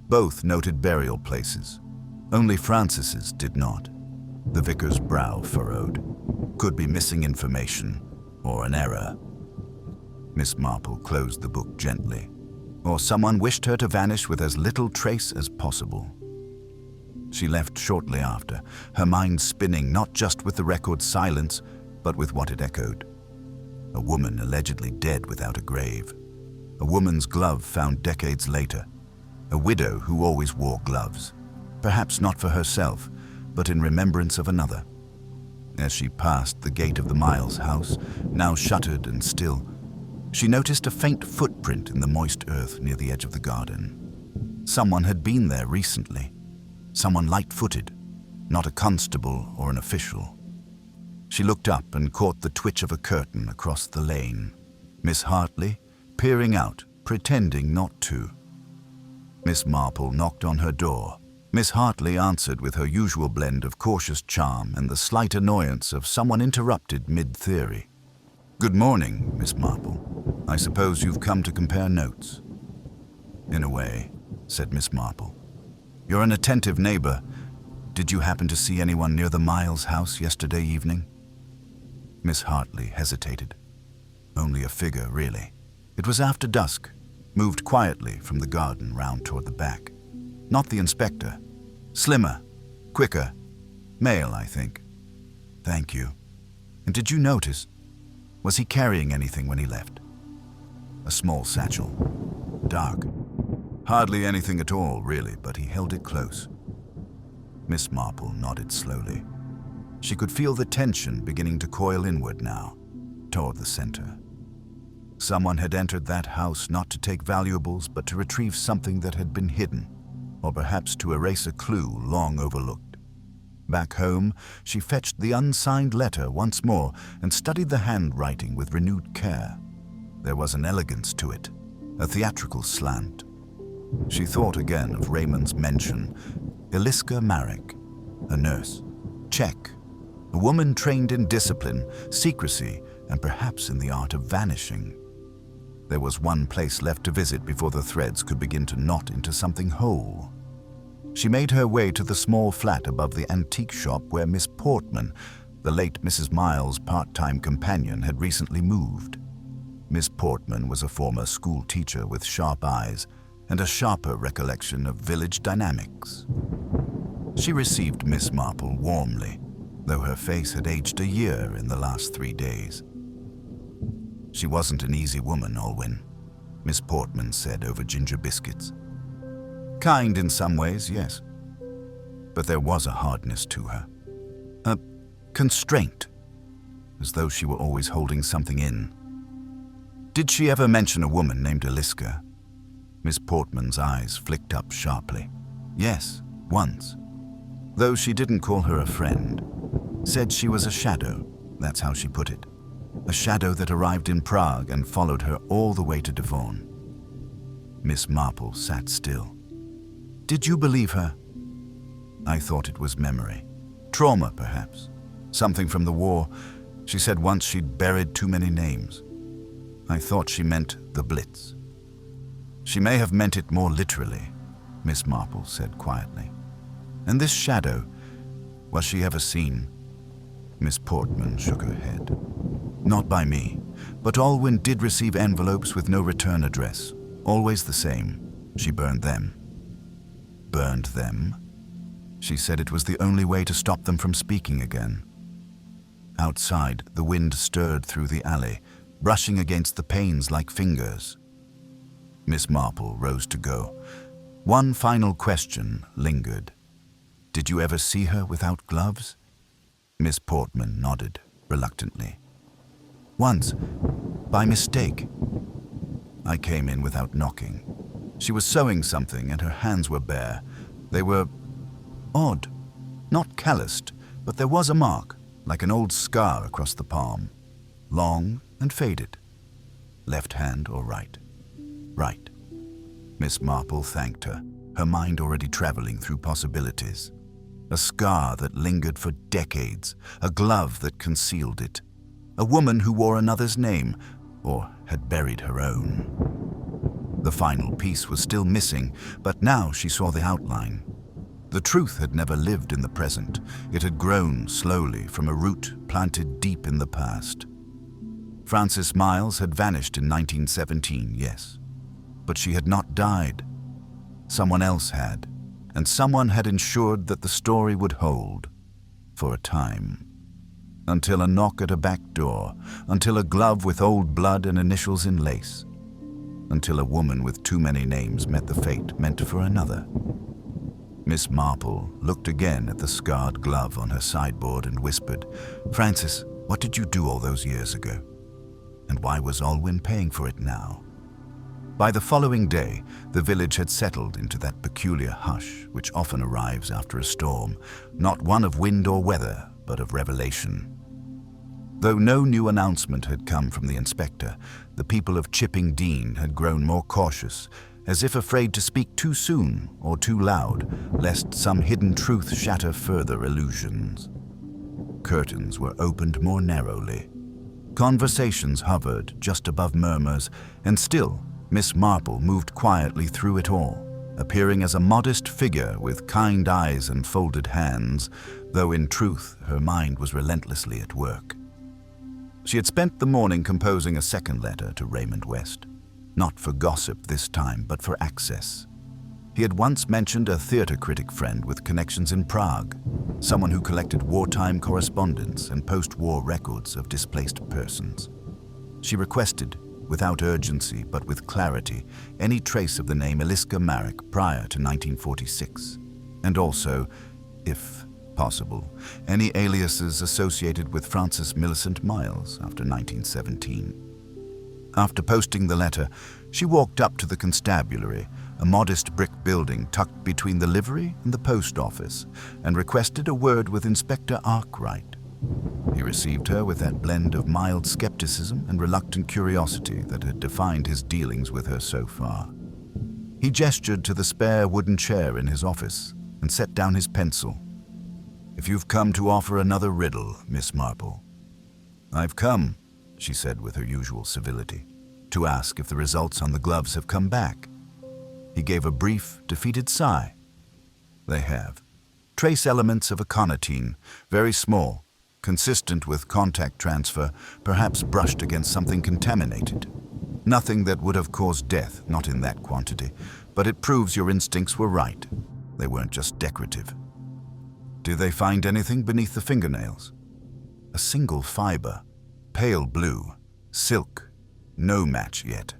Both noted burial places. Only Frances's did not. The vicar's brow furrowed. Could be missing information or an error. Miss Marple closed the book gently. Or someone wished her to vanish with as little trace as possible. She left shortly after, her mind spinning not just with the record's silence, but with what it echoed. A woman allegedly dead without a grave. A woman's glove found decades later. A widow who always wore gloves. Perhaps not for herself, but in remembrance of another. As she passed the gate of the Miles house, now shuttered and still, she noticed a faint footprint in the moist earth near the edge of the garden. Someone had been there recently. Someone light-footed, not a constable or an official. She looked up and caught the twitch of a curtain across the lane. Miss Hartley, peering out, pretending not to. Miss Marple knocked on her door. Miss Hartley answered with her usual blend of cautious charm and the slight annoyance of someone interrupted mid-theory. "Good morning, Miss Marple. I suppose you've come to compare notes." "In a way," said Miss Marple. "You're an attentive neighbor. Did you happen to see anyone near the Miles house yesterday evening?" Miss Hartley hesitated. Only a figure, really. It was after dusk, moved quietly from the garden round toward the back. Not the inspector. Slimmer, quicker. Male, I think. "Thank you. And did you notice? Was he carrying anything when he left?" "A small satchel. Dark. Hardly anything at all, really, but he held it close." Miss Marple nodded slowly. She could feel the tension beginning to coil inward now, toward the center. Someone had entered that house not to take valuables, but to retrieve something that had been hidden, or perhaps to erase a clue long overlooked. Back home, she fetched the unsigned letter once more and studied the handwriting with renewed care. There was an elegance to it, a theatrical slant. She thought again of Raymond's mention. Eliska Marek, a nurse. Check. A woman trained in discipline, secrecy, and perhaps in the art of vanishing. There was one place left to visit before the threads could begin to knot into something whole. She made her way to the small flat above the antique shop where Miss Portman, the late Mrs. Miles' part-time companion, had recently moved. Miss Portman was a former school teacher with sharp eyes and a sharper recollection of village dynamics. She received Miss Marple warmly, though her face had aged a year in the last 3 days. "She wasn't an easy woman, Olwyn," Miss Portman said over ginger biscuits. "Kind in some ways, yes. But there was a hardness to her. A constraint, as though she were always holding something in." "Did she ever mention a woman named Eliska?" Miss Portman's eyes flicked up sharply. "Yes, once. Though she didn't call her a friend. Said she was a shadow, that's how she put it. A shadow that arrived in Prague and followed her all the way to Devon." Miss Marple sat still. "Did you believe her?" "I thought it was memory. Trauma, perhaps. Something from the war. She said once she'd buried too many names. I thought she meant the Blitz." "She may have meant it more literally," Miss Marple said quietly. "And this shadow, was she ever seen?" Miss Portman shook her head. "Not by me, but Olwyn did receive envelopes with no return address. Always the same. She burned them." "Burned them?" She said it was the only way to stop them from speaking again. Outside, the wind stirred through the alley, brushing against the panes like fingers. Miss Marple rose to go. One final question lingered. "Did you ever see her without gloves?" Miss Portman nodded reluctantly. "Once, by mistake. I came in without knocking. She was sewing something and her hands were bare. They were odd, not calloused, but there was a mark, like an old scar across the palm. Long and faded. Left hand or right?" "Right." Miss Marple thanked her mind already traveling through possibilities. A scar that lingered for decades, a glove that concealed it, a woman who wore another's name, or had buried her own. The final piece was still missing, but now she saw the outline. The truth had never lived in the present. It had grown slowly from a root planted deep in the past. Frances Miles had vanished in 1917, yes, but she had not died. Someone else had, and someone had ensured that the story would hold for a time. Until a knock at a back door, until a glove with old blood and initials in lace, until a woman with too many names met the fate meant for another. Miss Marple looked again at the scarred glove on her sideboard and whispered, "Francis, what did you do all those years ago? And why was Alwyn paying for it now?" By the following day, the village had settled into that peculiar hush which often arrives after a storm, not one of wind or weather, but of revelation. Though no new announcement had come from the inspector, the people of Chipping Dean had grown more cautious, as if afraid to speak too soon or too loud, lest some hidden truth shatter further illusions. Curtains were opened more narrowly. Conversations hovered just above murmurs, and still Miss Marple moved quietly through it all, appearing as a modest figure with kind eyes and folded hands, though in truth her mind was relentlessly at work. She had spent the morning composing a second letter to Raymond West, not for gossip this time, but for access. He had once mentioned a theater critic friend with connections in Prague, someone who collected wartime correspondence and post-war records of displaced persons. She requested, without urgency but with clarity, any trace of the name Eliska Marek prior to 1946, and also, if possible, any aliases associated with Francis Millicent Miles after 1917. After posting the letter, she walked up to the constabulary, a modest brick building tucked between the livery and the post office, and requested a word with Inspector Arkwright. He received her with that blend of mild skepticism and reluctant curiosity that had defined his dealings with her so far. He gestured to the spare wooden chair in his office and set down his pencil. "If you've come to offer another riddle, Miss Marple." "I've come," she said with her usual civility, "to ask if the results on the gloves have come back." He gave a brief, defeated sigh. "They have. Trace elements of aconitine, very small, consistent with contact transfer, perhaps brushed against something contaminated. Nothing that would have caused death, not in that quantity, but it proves your instincts were right. They weren't just decorative." "Do they find anything beneath the fingernails?" "A single fiber, pale blue, silk, no match yet."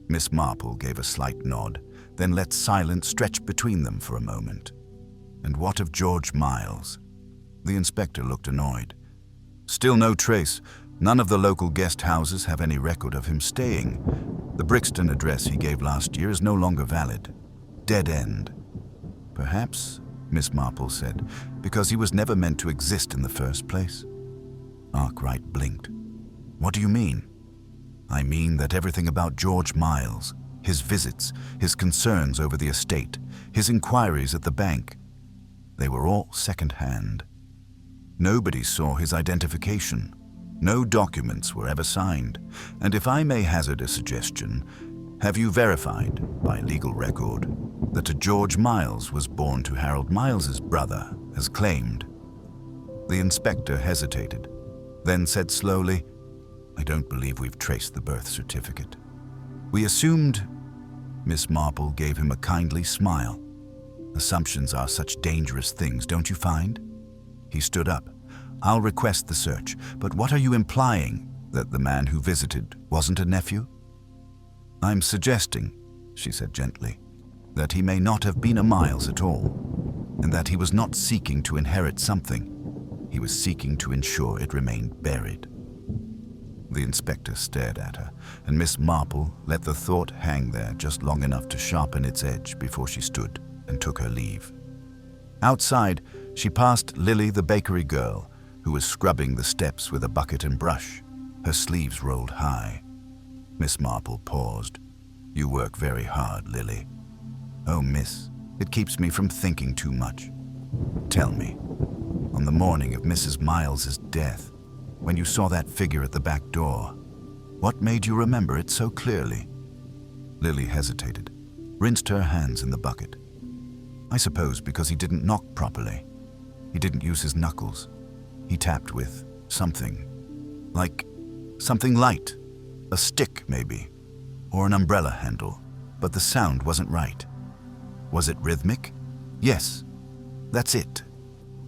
Miss Marple gave a slight nod, then let silence stretch between them for a moment. "And what of George Miles?" The inspector looked annoyed. "Still no trace. None of the local guest houses have any record of him staying. The Brixton address he gave last year is no longer valid. Dead end." "Perhaps," Miss Marple said, "because he was never meant to exist in the first place." Arkwright blinked. "What do you mean?" "I mean that everything about George Miles, his visits, his concerns over the estate, his inquiries at the bank, they were all second-hand. Nobody saw his identification. No documents were ever signed. And if I may hazard a suggestion, have you verified, by legal record, that a George Miles was born to Harold Miles's brother, as claimed?" The inspector hesitated, then said slowly, "I don't believe we've traced the birth certificate. We assumed—" Miss Marple gave him a kindly smile. "Assumptions are such dangerous things, don't you find?" He stood up. "I'll request the search, but what are you implying? That the man who visited wasn't a nephew?" "I'm suggesting," she said gently, "that he may not have been a Miles at all, and that he was not seeking to inherit something. He was seeking to ensure it remained buried." The inspector stared at her, and Miss Marple let the thought hang there just long enough to sharpen its edge before she stood and took her leave. Outside, she passed Lily the bakery girl, who was scrubbing the steps with a bucket and brush, her sleeves rolled high. Miss Marple paused. "You work very hard, Lily." "Oh, miss, it keeps me from thinking too much." "Tell me, on the morning of Mrs. Miles's death, when you saw that figure at the back door, what made you remember it so clearly?" Lily hesitated, rinsed her hands in the bucket. "I suppose because he didn't knock properly. He didn't use his knuckles. He tapped with something, like something light, a stick maybe, or an umbrella handle, but the sound wasn't right." "Was it rhythmic?" Yes, that's it.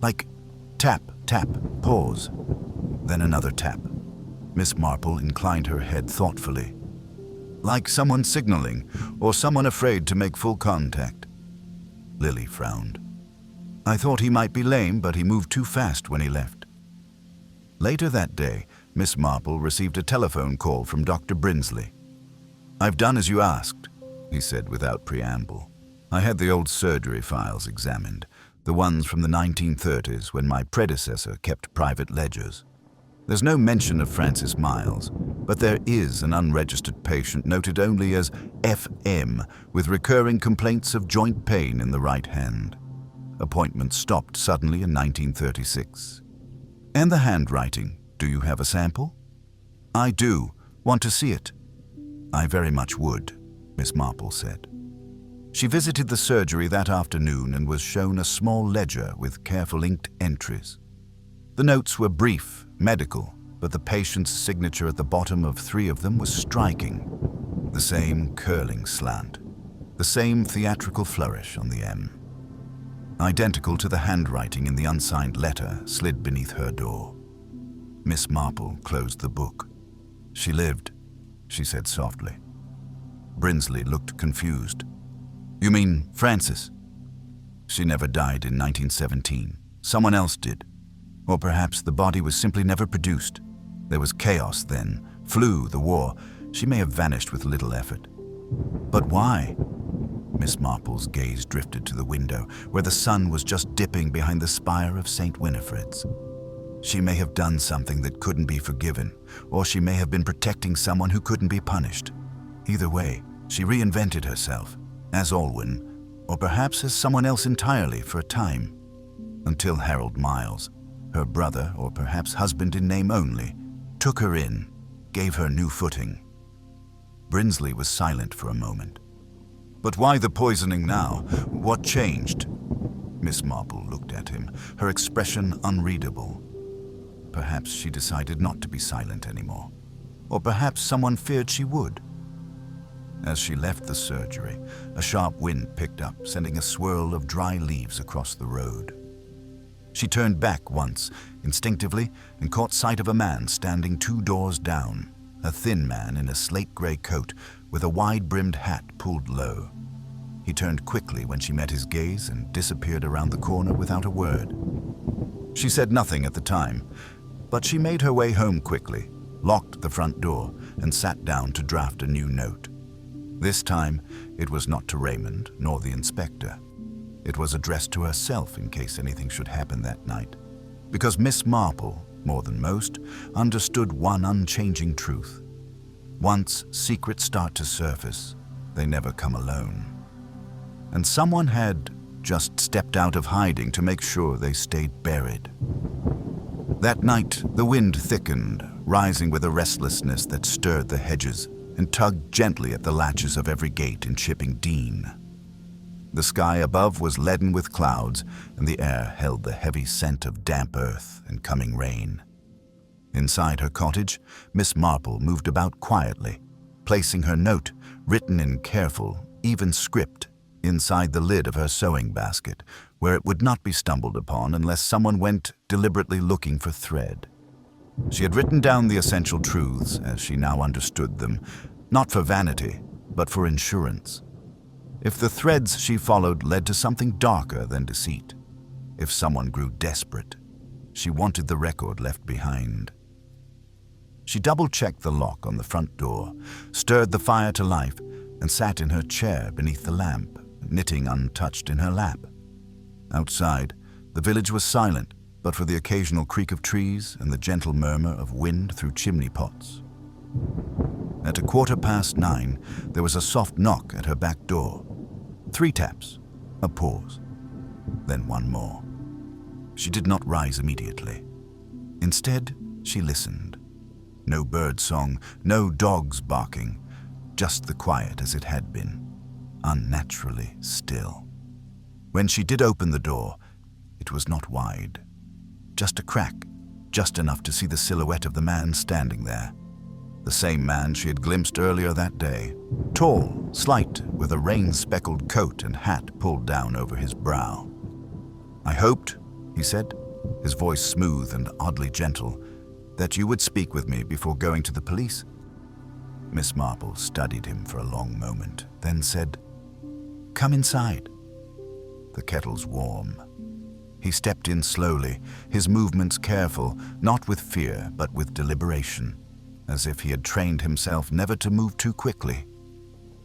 Like tap, tap, pause. Then another tap. Miss Marple inclined her head thoughtfully. Like someone signaling, or someone afraid to make full contact. Lily frowned. I thought he might be lame, but he moved too fast when he left. Later that day, Miss Marple received a telephone call from Dr. Brinsley. I've done as you asked, he said without preamble. I had the old surgery files examined, the ones from the 1930s when my predecessor kept private ledgers. There's no mention of Francis Miles, but there is an unregistered patient noted only as FM with recurring complaints of joint pain in the right hand. Appointment stopped suddenly in 1936. And the handwriting, do you have a sample? I do. Want to see it? I very much would, Miss Marple said. She visited the surgery that afternoon and was shown a small ledger with careful inked entries. The notes were brief, medical, but the patient's signature at the bottom of 3 of them was striking. The same curling slant, the same theatrical flourish on the M. Identical to the handwriting in the unsigned letter slid beneath her door. Miss Marple closed the book. She lived, she said softly. Brinsley looked confused. You mean Frances? She never died in 1917. Someone else did. Or perhaps the body was simply never produced. There was chaos then, flu, the war. She may have vanished with little effort. But why? Miss Marple's gaze drifted to the window, where the sun was just dipping behind the spire of St. Winifred's. She may have done something that couldn't be forgiven, or she may have been protecting someone who couldn't be punished. Either way, she reinvented herself, as Alwyn, or perhaps as someone else entirely for a time, until Harold Miles, her brother or perhaps husband in name only, took her in, gave her new footing. Brinsley was silent for a moment. But why the poisoning now? What changed? Miss Marple looked at him, her expression unreadable. Perhaps she decided not to be silent anymore, or perhaps someone feared she would. As she left the surgery, a sharp wind picked up, sending a swirl of dry leaves across the road. She turned back once, instinctively, and caught sight of a man standing 2 doors down, a thin man in a slate-gray coat with a wide-brimmed hat pulled low. He turned quickly when she met his gaze and disappeared around the corner without a word. She said nothing at the time, but she made her way home quickly, locked the front door, and sat down to draft a new note. This time, it was not to Raymond nor the inspector. It was addressed to herself in case anything should happen that night, because Miss Marple, more than most, understood one unchanging truth. Once secrets start to surface, they never come alone. And someone had just stepped out of hiding to make sure they stayed buried. That night, the wind thickened, rising with a restlessness that stirred the hedges and tugged gently at the latches of every gate in Chipping Dean. The sky above was leaden with clouds, and the air held the heavy scent of damp earth and coming rain. Inside her cottage, Miss Marple moved about quietly, placing her note, written in careful, even script, inside the lid of her sewing basket, where it would not be stumbled upon unless someone went deliberately looking for thread. She had written down the essential truths as she now understood them, not for vanity, but for insurance. If the threads she followed led to something darker than deceit, if someone grew desperate, she wanted the record left behind. She double-checked the lock on the front door, stirred the fire to life, and sat in her chair beneath the lamp, knitting untouched in her lap. Outside, the village was silent, but for the occasional creak of trees and the gentle murmur of wind through chimney pots. At 9:15, there was a soft knock at her back door. 3 taps, a pause, then one more. She did not rise immediately. Instead, she listened. No bird song, no dogs barking, just the quiet as it had been, unnaturally still. When she did open the door, it was not wide. Just a crack, just enough to see the silhouette of the man standing there. The same man she had glimpsed earlier that day, Tall, slight, with a rain-speckled coat and hat pulled down over his brow. "I hoped," he said, his voice smooth and oddly gentle, "that you would speak with me before going to the police." Miss Marple studied him for a long moment, then said, "Come inside. The kettle's warm." He stepped in slowly, his movements careful, not with fear, but with deliberation, as if he had trained himself never to move too quickly,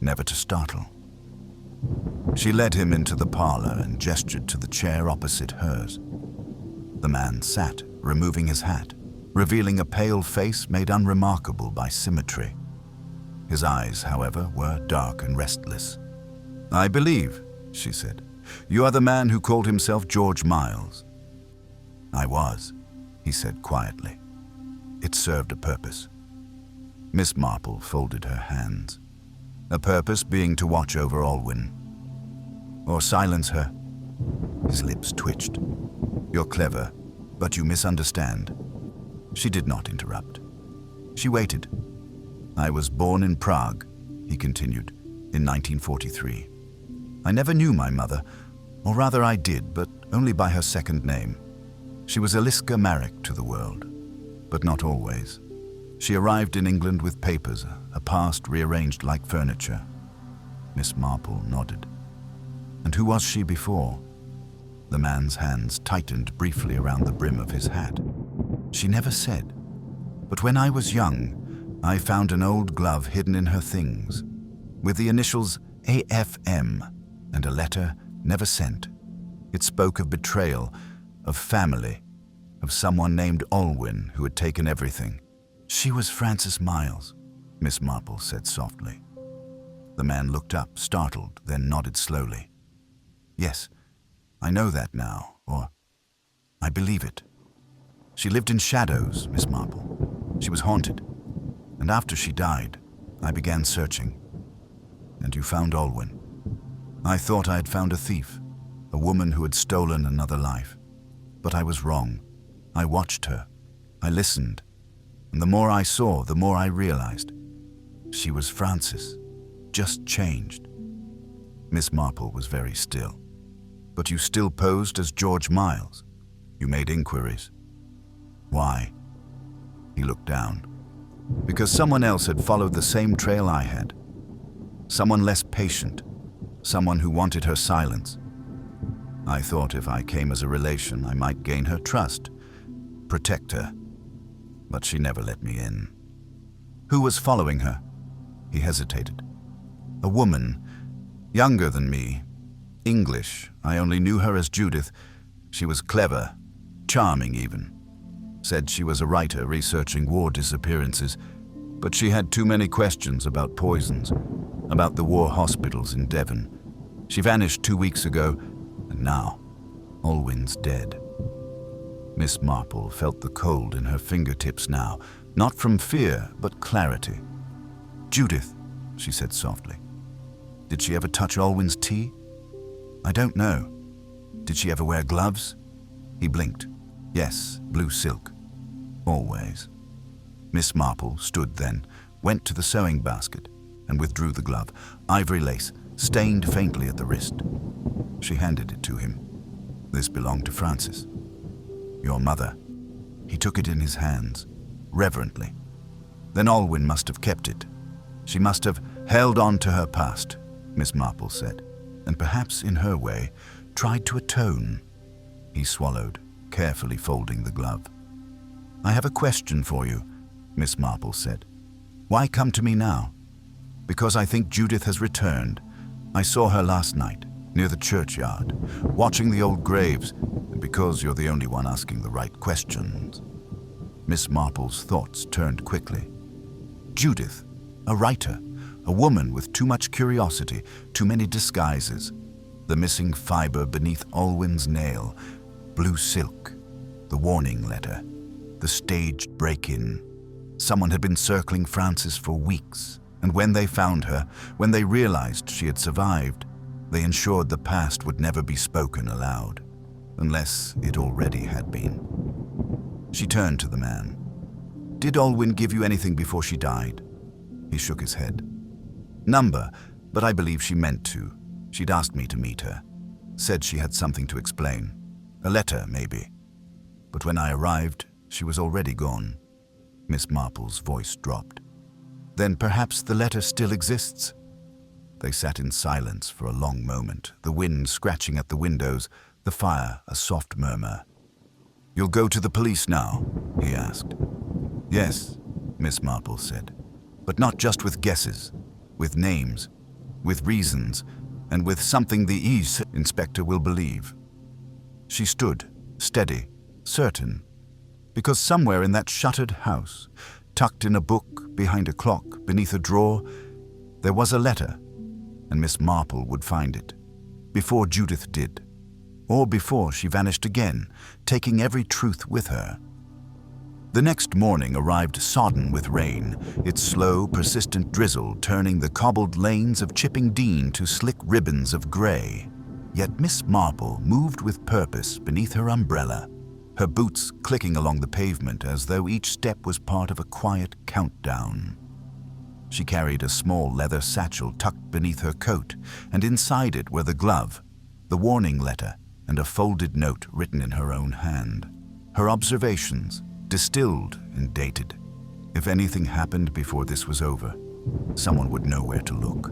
never to startle. She led him into the parlor and gestured to the chair opposite hers. The man sat, removing his hat, revealing a pale face made unremarkable by symmetry. His eyes, however, were dark and restless. "I believe," she said, "you are the man who called himself George Miles." "I was," he said quietly. "It served a purpose." Miss Marple folded her hands. "A purpose being to watch over Alwyn. Or silence her." His lips twitched. "You're clever, but you misunderstand." She did not interrupt. She waited. "I was born in Prague," he continued, "in 1943. I never knew my mother, or rather I did, but only by her second name. She was Eliska Marek to the world, but not always. She arrived in England with papers, a past rearranged like furniture." Miss Marple nodded. "And who was she before?" The man's hands tightened briefly around the brim of his hat. "She never said. But when I was young, I found an old glove hidden in her things, with the initials AFM and a letter never sent. It spoke of betrayal, of family, of someone named Alwyn who had taken everything. She was Frances Miles," Miss Marple said softly. The man looked up, startled, then nodded slowly. "Yes, I know that now, or I believe it. She lived in shadows, Miss Marple. She was haunted. And after she died, I began searching. And you found Alwyn. I thought I had found a thief, a woman who had stolen another life. But I was wrong. I watched her. I listened. And the more I saw, the more I realized. She was Frances, just changed." Miss Marple was very still. "But you still posed as George Miles. You made inquiries. Why?" He looked down. "Because someone else had followed the same trail I had. Someone less patient. Someone who wanted her silence. I thought if I came as a relation, I might gain her trust, protect her. But she never let me in." "Who was following her?" He hesitated. "A woman, younger than me. English. I only knew her as Judith. She was clever, charming even. Said she was a writer researching war disappearances, but she had too many questions about poisons, about the war hospitals in Devon. She vanished 2 weeks ago, and now Alwyn's dead." Miss Marple felt the cold in her fingertips now, not from fear, but clarity. "Judith," she said softly. "Did she ever touch Alwyn's tea?" "I don't know. Did she ever wear gloves?" He blinked. "Yes, blue silk. Always." Miss Marple stood then, went to the sewing basket, and withdrew the glove, ivory lace, stained faintly at the wrist. She handed it to him. "This belonged to Frances. Your mother." He took it in his hands, reverently. "Then Alwyn must have kept it. She must have held on to her past," Miss Marple said, "and perhaps in her way tried to atone." He swallowed, carefully folding the glove. "I have a question for you," Miss Marple said. "Why come to me now?" "Because I think Judith has returned. I saw her last night, near the churchyard, watching the old graves, and because you're the only one asking the right questions." Miss Marple's thoughts turned quickly. Judith, a writer, a woman with too much curiosity, too many disguises, the missing fiber beneath Alwyn's nail, blue silk, the warning letter, the staged break-in. Someone had been circling Frances for weeks, and when they found her, when they realized she had survived, they ensured the past would never be spoken aloud, unless it already had been. She turned to the man. "Did Alwyn give you anything before she died?" He shook his head. Number, but I believe she meant to. She'd asked me to meet her. Said she had something to explain. A letter, maybe. But when I arrived, she was already gone. Miss Marple's voice dropped. Then perhaps the letter still exists. They sat in silence for a long moment, the wind scratching at the windows, the fire a soft murmur. "You'll go to the police now?" he asked. "Yes," Miss Marple said, "but not just with guesses, with names, with reasons, and with something the inspector will believe." She stood, steady, certain, because somewhere in that shuttered house, tucked in a book, behind a clock, beneath a drawer, there was a letter, and Miss Marple would find it, before Judith did, or before she vanished again, taking every truth with her. The next morning arrived sodden with rain, its slow, persistent drizzle turning the cobbled lanes of Chipping Dean to slick ribbons of grey. Yet Miss Marple moved with purpose beneath her umbrella, her boots clicking along the pavement as though each step was part of a quiet countdown. She carried a small leather satchel tucked beneath her coat, and inside it were the glove, the warning letter, and a folded note written in her own hand. Her observations, distilled and dated. If anything happened before this was over, someone would know where to look.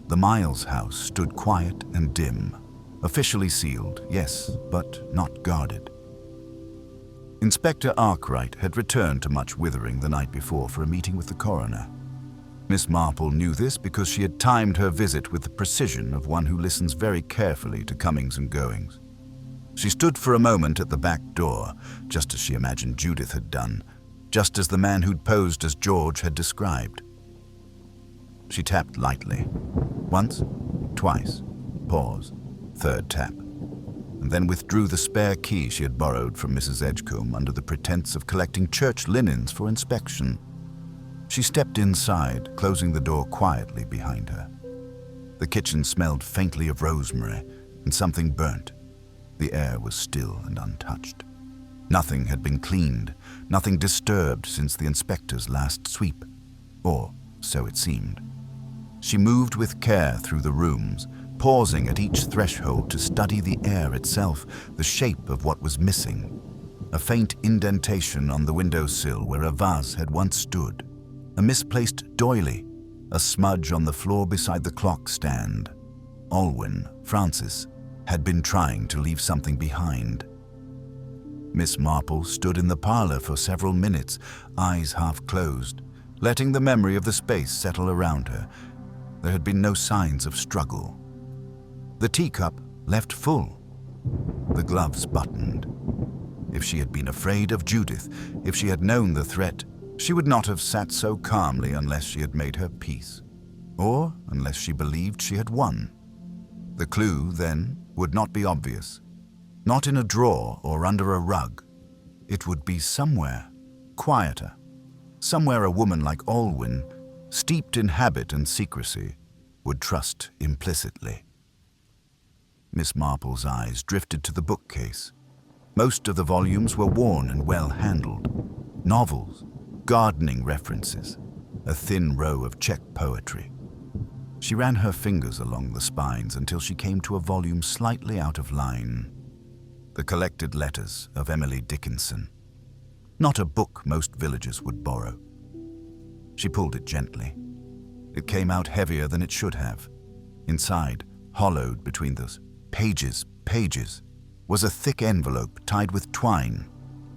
The Miles house stood quiet and dim, officially sealed, yes, but not guarded. Inspector Arkwright had returned to Much Withering the night before for a meeting with the coroner. Miss Marple knew this because she had timed her visit with the precision of one who listens very carefully to comings and goings. She stood for a moment at the back door, just as she imagined Judith had done, just as the man who'd posed as George had described. She tapped lightly. Once, twice, pause, third tap, and then withdrew the spare key she had borrowed from Mrs. Edgecombe under the pretense of collecting church linens for inspection. She stepped inside, closing the door quietly behind her. The kitchen smelled faintly of rosemary and something burnt. The air was still and untouched. Nothing had been cleaned, nothing disturbed since the inspector's last sweep, or so it seemed. She moved with care through the rooms, pausing at each threshold to study the air itself, the shape of what was missing. A faint indentation on the windowsill where a vase had once stood, a misplaced doily, a smudge on the floor beside the clock stand. Alwyn, Francis, had been trying to leave something behind. Miss Marple stood in the parlor for several minutes, eyes half closed, letting the memory of the space settle around her. There had been no signs of struggle. The teacup left full, the gloves buttoned. If she had been afraid of Judith, if she had known the threat, she would not have sat so calmly unless she had made her peace, or unless she believed she had won. The clue, then, would not be obvious, not in a drawer or under a rug. It would be somewhere, quieter, somewhere a woman like Alwyn, steeped in habit and secrecy, would trust implicitly. Miss Marple's eyes drifted to the bookcase. Most of the volumes were worn and well handled. Novels, gardening references, a thin row of Czech poetry. She ran her fingers along the spines until she came to a volume slightly out of line. The collected letters of Emily Dickinson. Not a book most villagers would borrow. She pulled it gently. It came out heavier than it should have. Inside, hollowed between those pages, was a thick envelope tied with twine.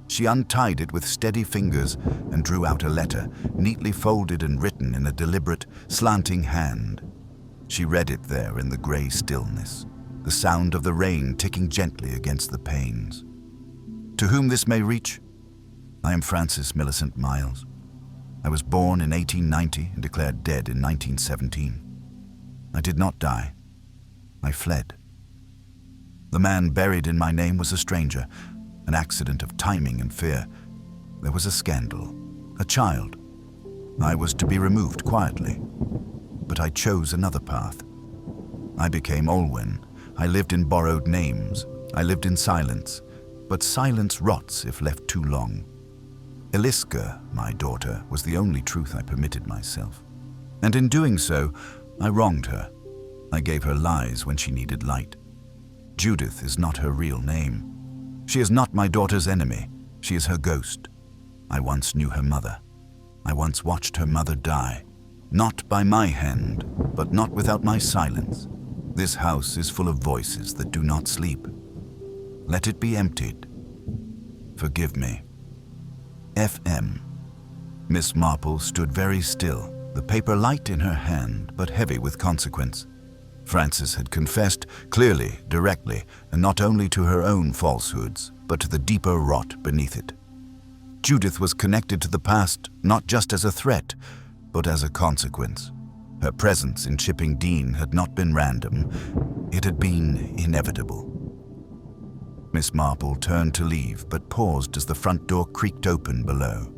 She untied it with steady fingers and drew out a letter, neatly folded and written in a deliberate, slanting hand. She read it there in the grey stillness, the sound of the rain ticking gently against the panes. To whom this may reach, I am Francis Millicent Miles. I was born in 1890 and declared dead in 1917. I did not die. I fled. The man buried in my name was a stranger, an accident of timing and fear. There was a scandal, a child. I was to be removed quietly, but I chose another path. I became Olwen. I lived in borrowed names. I lived in silence, but silence rots if left too long. Eliska, my daughter, was the only truth I permitted myself. And in doing so, I wronged her. I gave her lies when she needed light. Judith is not her real name. She is not my daughter's enemy. She is her ghost. I once knew her mother. I once watched her mother die. Not by my hand, but not without my silence. This house is full of voices that do not sleep. Let it be emptied. Forgive me. F.M. Miss Marple stood very still, the paper light in her hand, but heavy with consequence. Frances had confessed clearly, directly, and not only to her own falsehoods, but to the deeper rot beneath it. Judith was connected to the past not just as a threat, but as a consequence. Her presence in Chipping Dean had not been random. It had been inevitable. Miss Marple turned to leave, but paused as the front door creaked open below.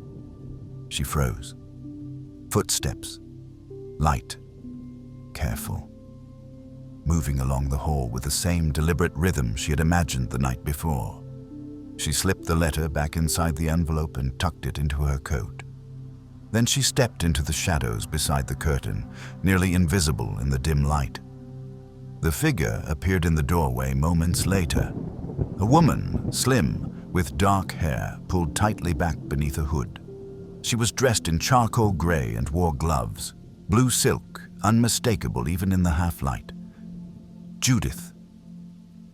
She froze. Footsteps. Light. Careful. Moving along the hall with the same deliberate rhythm she had imagined the night before. She slipped the letter back inside the envelope and tucked it into her coat. Then she stepped into the shadows beside the curtain, nearly invisible in the dim light. The figure appeared in the doorway moments later. A woman, slim, with dark hair pulled tightly back beneath a hood. She was dressed in charcoal gray and wore gloves, blue silk, unmistakable even in the half-light. Judith.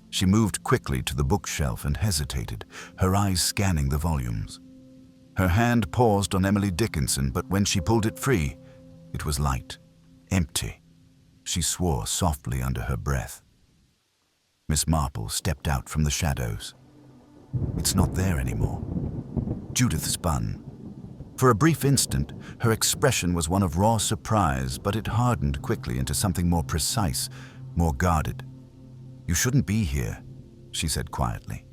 She moved quickly to the bookshelf and hesitated, her eyes scanning the volumes. Her hand paused on Emily Dickinson, but when she pulled it free, it was light, empty. She swore softly under her breath. Miss Marple stepped out from the shadows. It's not there anymore. Judith spun. For a brief instant, her expression was one of raw surprise, but it hardened quickly into something more precise, more guarded. You shouldn't be here, she said quietly.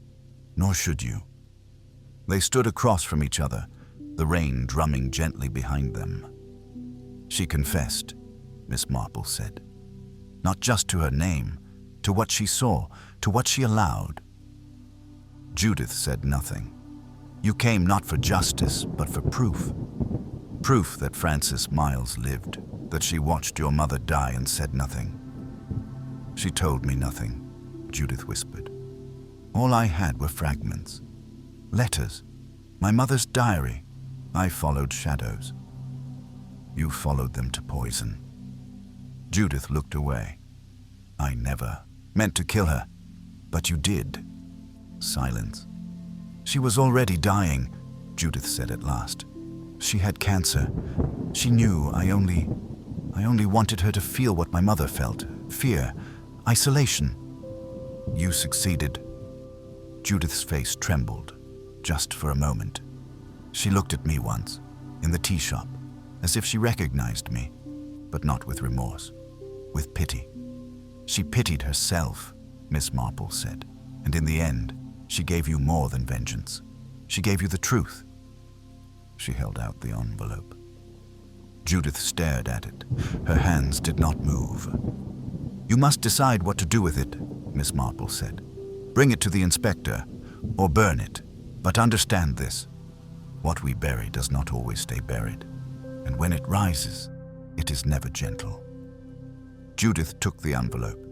Nor should you. They stood across from each other, the rain drumming gently behind them. She confessed, Miss Marple said. Not just to her name, to what she saw, to what she allowed. Judith said nothing. You came not for justice, but for proof. Proof that Frances Miles lived, that she watched your mother die and said nothing. She told me nothing, Judith whispered. All I had were fragments. Letters. My mother's diary. I followed shadows. You followed them to poison. Judith looked away. I never meant to kill her, but you did. Silence. She was already dying, Judith said at last. She had cancer. She knew I only wanted her to feel what my mother felt. Fear. Isolation. You succeeded. Judith's face trembled, just for a moment. She looked at me once, in the tea shop, as if she recognized me, but not with remorse, with pity. She pitied herself, Miss Marple said, and in the end, she gave you more than vengeance. She gave you the truth. She held out the envelope. Judith stared at it. Her hands did not move. You must decide what to do with it, Miss Marple said. Bring it to the inspector, or burn it. But understand this. What we bury does not always stay buried. And when it rises, it is never gentle. Judith took the envelope.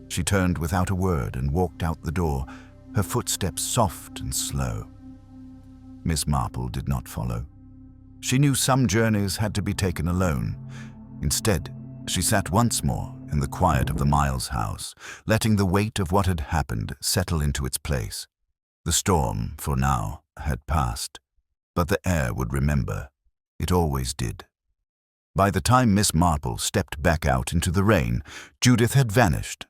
She turned without a word and walked out the door, her footsteps soft and slow. Miss Marple did not follow. She knew some journeys had to be taken alone. Instead, she sat once more in the quiet of the Miles house, letting the weight of what had happened settle into its place. The storm, for now, had passed, but the air would remember. It always did. By the time Miss Marple stepped back out into the rain, Judith had vanished.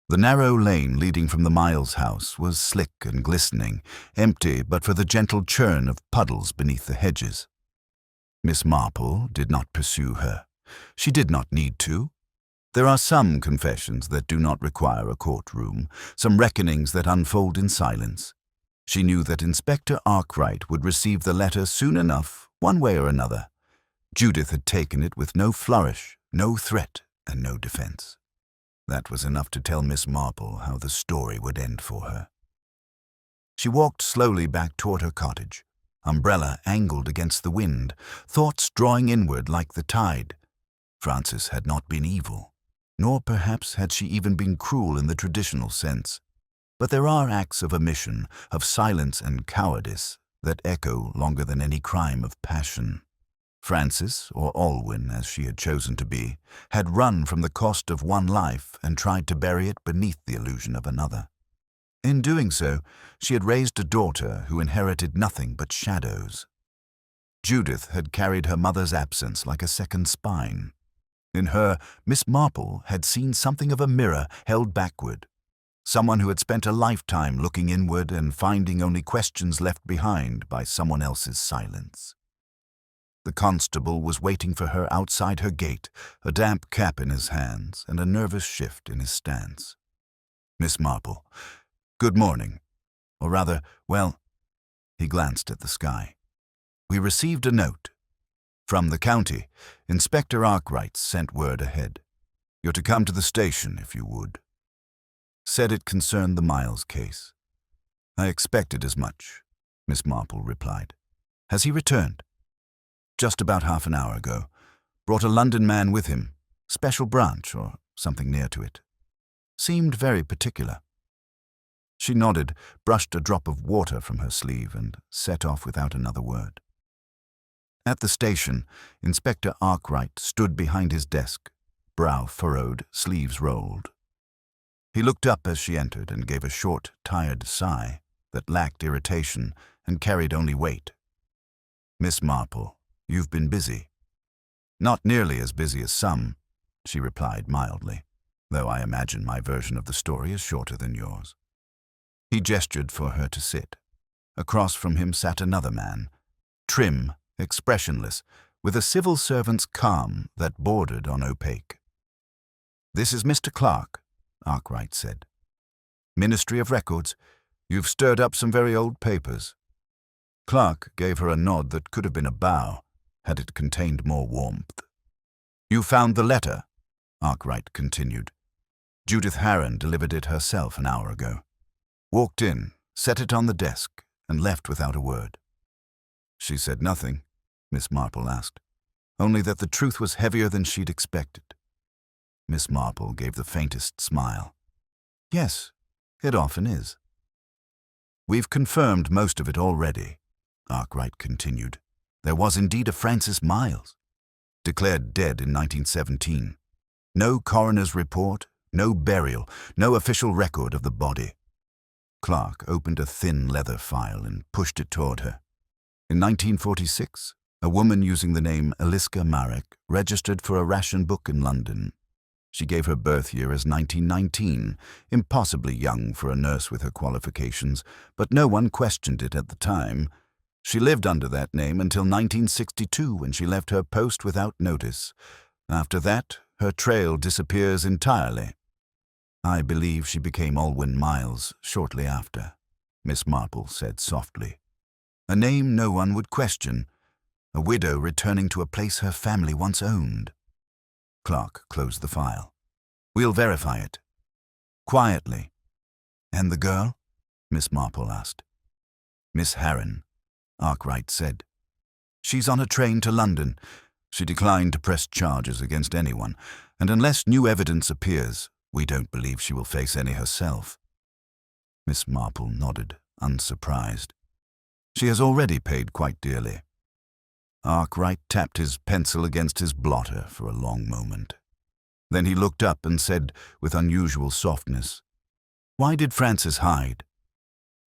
The narrow lane leading from the Miles house was slick and glistening, empty but for the gentle churn of puddles beneath the hedges. Miss Marple did not pursue her. She did not need to. There are some confessions that do not require a courtroom, some reckonings that unfold in silence. She knew that Inspector Arkwright would receive the letter soon enough, one way or another. Judith had taken it with no flourish, no threat, and no defense. That was enough to tell Miss Marple how the story would end for her. She walked slowly back toward her cottage, umbrella angled against the wind, thoughts drawing inward like the tide. Frances had not been evil, nor perhaps had she even been cruel in the traditional sense. But there are acts of omission, of silence and cowardice, that echo longer than any crime of passion. Frances, or Alwyn as she had chosen to be, had run from the cost of one life and tried to bury it beneath the illusion of another. In doing so, she had raised a daughter who inherited nothing but shadows. Judith had carried her mother's absence like a second spine. In her, Miss Marple had seen something of a mirror held backward, someone who had spent a lifetime looking inward and finding only questions left behind by someone else's silence. The constable was waiting for her outside her gate, a damp cap in his hands and a nervous shift in his stance. "Miss Marple, good morning. Or rather, well," he glanced at the sky. "We received a note. From the county, Inspector Arkwright sent word ahead. You're to come to the station if you would. Said it concerned the Miles case." "I expected as much," Miss Marple replied. "Has he returned?" "Just about half an hour ago. Brought a London man with him, special branch or something near to it. Seemed very particular." She nodded, brushed a drop of water from her sleeve, and set off without another word. At the station, Inspector Arkwright stood behind his desk, brow furrowed, sleeves rolled. He looked up as she entered and gave a short, tired sigh that lacked irritation and carried only weight. "Miss Marple, you've been busy." "Not nearly as busy as some," she replied mildly, "though I imagine my version of the story is shorter than yours." He gestured for her to sit. Across from him sat another man, trim, expressionless, with a civil servant's calm that bordered on opaque. "This is Mr. Clark," Arkwright said. "Ministry of Records. You've stirred up some very old papers." Clark gave her a nod that could have been a bow, had it contained more warmth. "You found the letter?" Arkwright continued. "Judith Harron delivered it herself an hour ago. Walked in, set it on the desk, and left without a word." "She said nothing?" Miss Marple asked. "Only that the truth was heavier than she'd expected." Miss Marple gave the faintest smile. "Yes, it often is." "We've confirmed most of it already," Arkwright continued. "There was indeed a Frances Miles, declared dead in 1917. No coroner's report, no burial, no official record of the body." Clark opened a thin leather file and pushed it toward her. "In 1946, a woman using the name Eliska Marek registered for a ration book in London. She gave her birth year as 1919, impossibly young for a nurse with her qualifications, but no one questioned it at the time. She lived under that name until 1962, when she left her post without notice. After that, her trail disappears entirely. I believe she became Alwyn Miles shortly after," Miss Marple said softly. "A name no one would question. A widow returning to a place her family once owned." Clark closed the file. "We'll verify it." Quietly. "And the girl?" Miss Marple asked. "Miss Harron," Arkwright said. "She's on a train to London. She declined to press charges against anyone, and unless new evidence appears, we don't believe she will face any herself." Miss Marple nodded, unsurprised. "She has already paid quite dearly." Arkwright tapped his pencil against his blotter for a long moment. Then he looked up and said with unusual softness, "Why did Frances hide?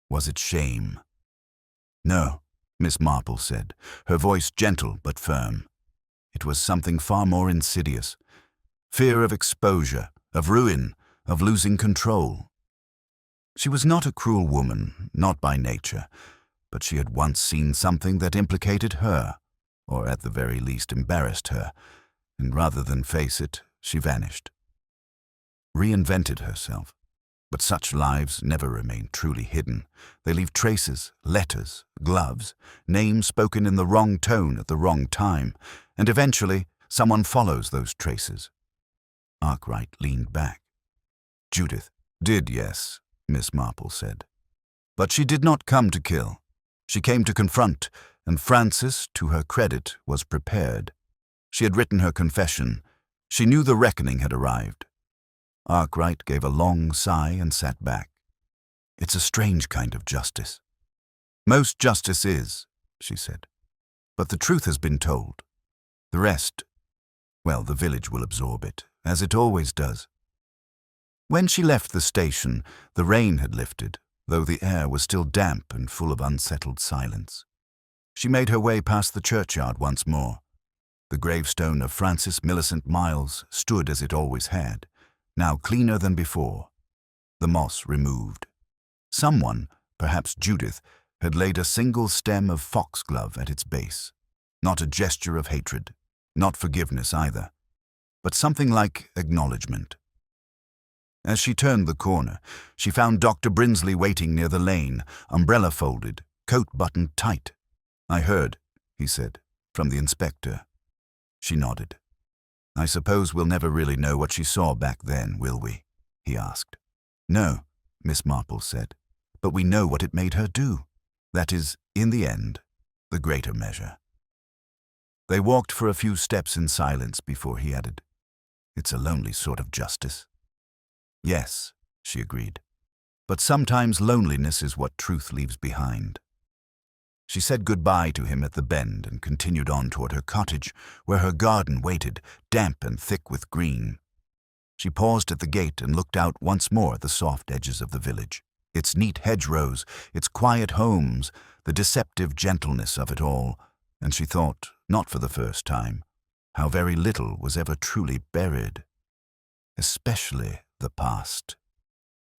Was it shame?" "No," Miss Marple said, her voice gentle but firm. "It was something far more insidious. Fear of exposure, of ruin, of losing control. She was not a cruel woman, not by nature, but she had once seen something that implicated her, or at the very least embarrassed her, and rather than face it, she vanished. Reinvented herself. But such lives never remain truly hidden. They leave traces, letters, gloves, names spoken in the wrong tone at the wrong time, and eventually someone follows those traces." Arkwright leaned back. "Judith did, yes," Miss Marple said. "But she did not come to kill. She came to confront, and Frances, to her credit, was prepared. She had written her confession, She knew the reckoning had arrived. Arkwright gave a long sigh and sat back. It's a strange kind of justice. Most justice is, she said. But the truth has been told. The rest, well, the village will absorb it, as it always does. When she left the station, the rain had lifted, though the air was still damp and full of unsettled silence. She made her way past the churchyard once more. The gravestone of Francis Millicent Miles stood as it always had, now cleaner than before, the moss removed. Someone, perhaps Judith, had laid a single stem of foxglove at its base. Not a gesture of hatred, not forgiveness either, but something like acknowledgement. As she turned the corner, she found Dr. Brinsley waiting near the lane, umbrella folded, coat buttoned tight. "I heard," he said, "from the inspector." She nodded. "I suppose we'll never really know what she saw back then, will we?" he asked. "No," Miss Marple said, "but we know what it made her do. That is, in the end, the greater measure." They walked for a few steps in silence before he added, "It's a lonely sort of justice." "Yes," she agreed, "but sometimes loneliness is what truth leaves behind." She said goodbye to him at the bend and continued on toward her cottage, where her garden waited, damp and thick with green. She paused at the gate and looked out once more at the soft edges of the village, its neat hedgerows, its quiet homes, the deceptive gentleness of it all, and she thought, not for the first time, how very little was ever truly buried, especially the past.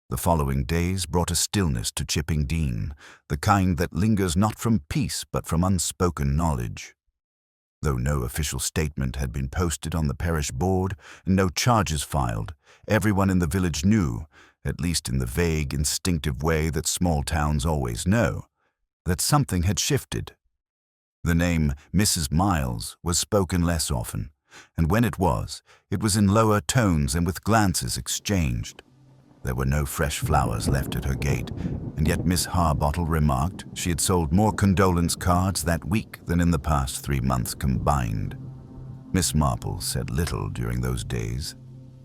The following days brought a stillness to Chipping Dean, the kind that lingers not from peace but from unspoken knowledge. Though no official statement had been posted on the parish board and no charges filed, everyone in the village knew, at least in the vague, instinctive way that small towns always know, that something had shifted. The name Mrs. Miles was spoken less often, and when it was in lower tones and with glances exchanged. There were no fresh flowers left at her gate, and yet Miss Harbottle remarked she had sold more condolence cards that week than in the past 3 months combined. Miss Marple said little during those days.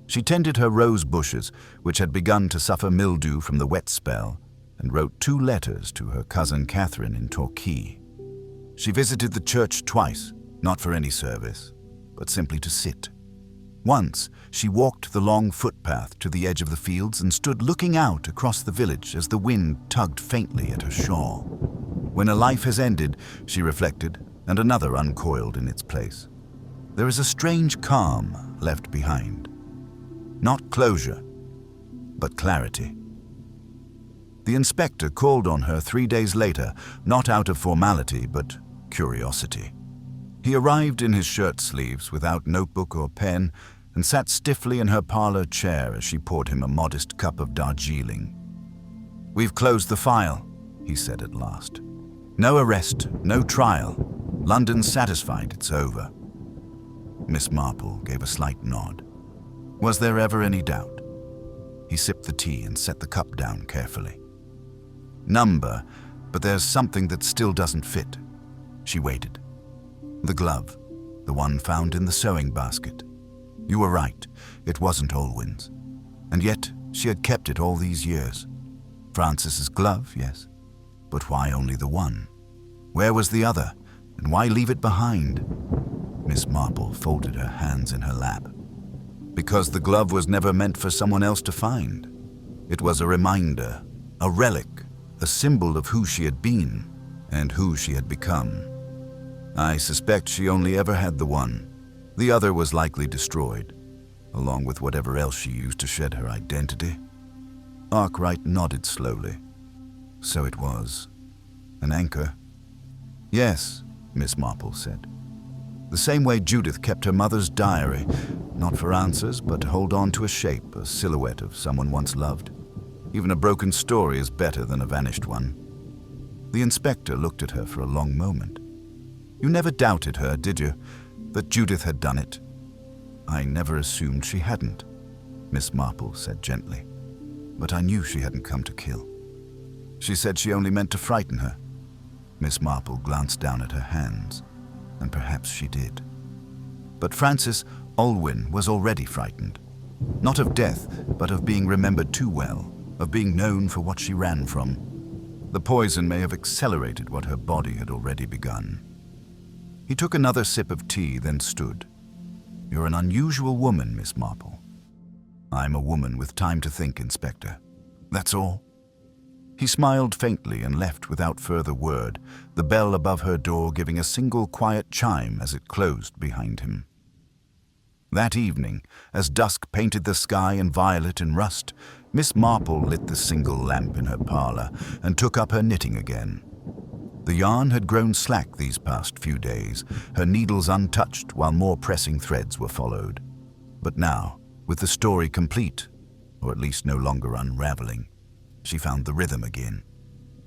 She tended her rose bushes, which had begun to suffer mildew from the wet spell, and wrote 2 letters to her cousin Catherine in Torquay. She visited the church twice, not for any service, but simply to sit. Once, she walked the long footpath to the edge of the fields and stood looking out across the village as the wind tugged faintly at her shawl. When a life has ended, she reflected, and another uncoiled in its place, there is a strange calm left behind. Not closure, but clarity. The inspector called on her 3 days later, not out of formality, but curiosity. He arrived in his shirt sleeves without notebook or pen and sat stiffly in her parlor chair as she poured him a modest cup of Darjeeling. "We've closed the file," he said at last. "No arrest, no trial. London's satisfied it's over." Miss Marple gave a slight nod. Was there ever any doubt? He sipped the tea and set the cup down carefully. "Number, but there's something that still doesn't fit." She waited. "The glove, the one found in the sewing basket. You were right, it wasn't Olwyn's. And yet she had kept it all these years. Francis's glove, yes, but why only the one? Where was the other, and why leave it behind?" Miss Marple folded her hands in her lap. "Because the glove was never meant for someone else to find. It was a reminder, a relic, a symbol of who she had been and who she had become. I suspect she only ever had the one. The other was likely destroyed, along with whatever else she used to shed her identity." Arkwright nodded slowly. "So it was. An anchor?" "Yes," Miss Marple said. "The same way Judith kept her mother's diary, not for answers, but to hold on to a shape, a silhouette of someone once loved. Even a broken story is better than a vanished one." The inspector looked at her for a long moment. "You never doubted her, did you, that Judith had done it?" "I never assumed she hadn't," Miss Marple said gently. "But I knew she hadn't come to kill." "She said she only meant to frighten her." Miss Marple glanced down at her hands, and perhaps she did. "But Francis Olwyn was already frightened. Not of death, but of being remembered too well, of being known for what she ran from. The poison may have accelerated what her body had already begun. He took another sip of tea, then stood. "You're an unusual woman, Miss Marple." "I'm a woman with time to think, Inspector. That's all." He smiled faintly and left without further word, the bell above her door giving a single quiet chime as it closed behind him. That evening, as dusk painted the sky in violet and rust, Miss Marple lit the single lamp in her parlor and took up her knitting again. The yarn had grown slack these past few days, her needles untouched while more pressing threads were followed. But now, with the story complete, or at least no longer unraveling, she found the rhythm again.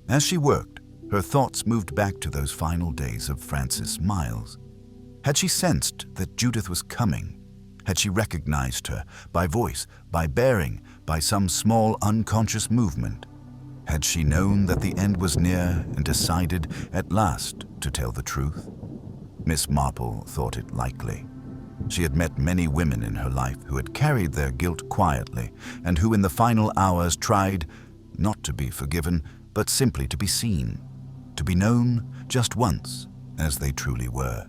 As she worked, her thoughts moved back to those final days of Frances Miles. Had she sensed that Judith was coming? Had she recognized her, by voice, by bearing, by some small unconscious movement? Had she known that the end was near and decided at last to tell the truth? Miss Marple thought it likely. She had met many women in her life who had carried their guilt quietly and who in the final hours tried, not to be forgiven, but simply to be seen, to be known just once as they truly were.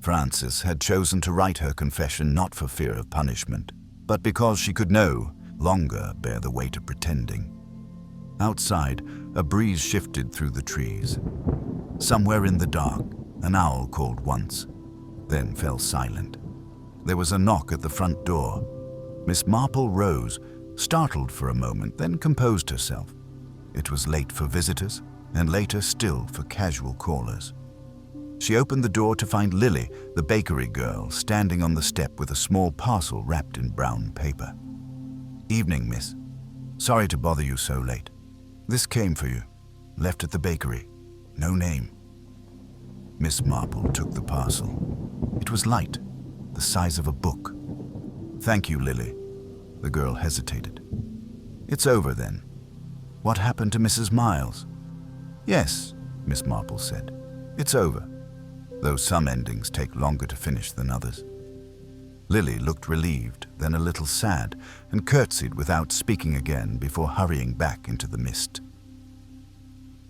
Frances had chosen to write her confession not for fear of punishment, but because she could no longer bear the weight of pretending. Outside, a breeze shifted through the trees. Somewhere in the dark, an owl called once, then fell silent. There was a knock at the front door. Miss Marple rose, startled for a moment, then composed herself. It was late for visitors, and later still for casual callers. She opened the door to find Lily, the bakery girl, standing on the step with a small parcel wrapped in brown paper. "Evening, miss. Sorry to bother you so late. This came for you. Left at the bakery. No name." Miss Marple took the parcel. It was light, the size of a book. "Thank you, Lily." The girl hesitated. "It's over then. What happened to Mrs. Miles?" "Yes," Miss Marple said. "It's over, though some endings take longer to finish than others." Lily looked relieved, then a little sad, and curtsied without speaking again before hurrying back into the mist.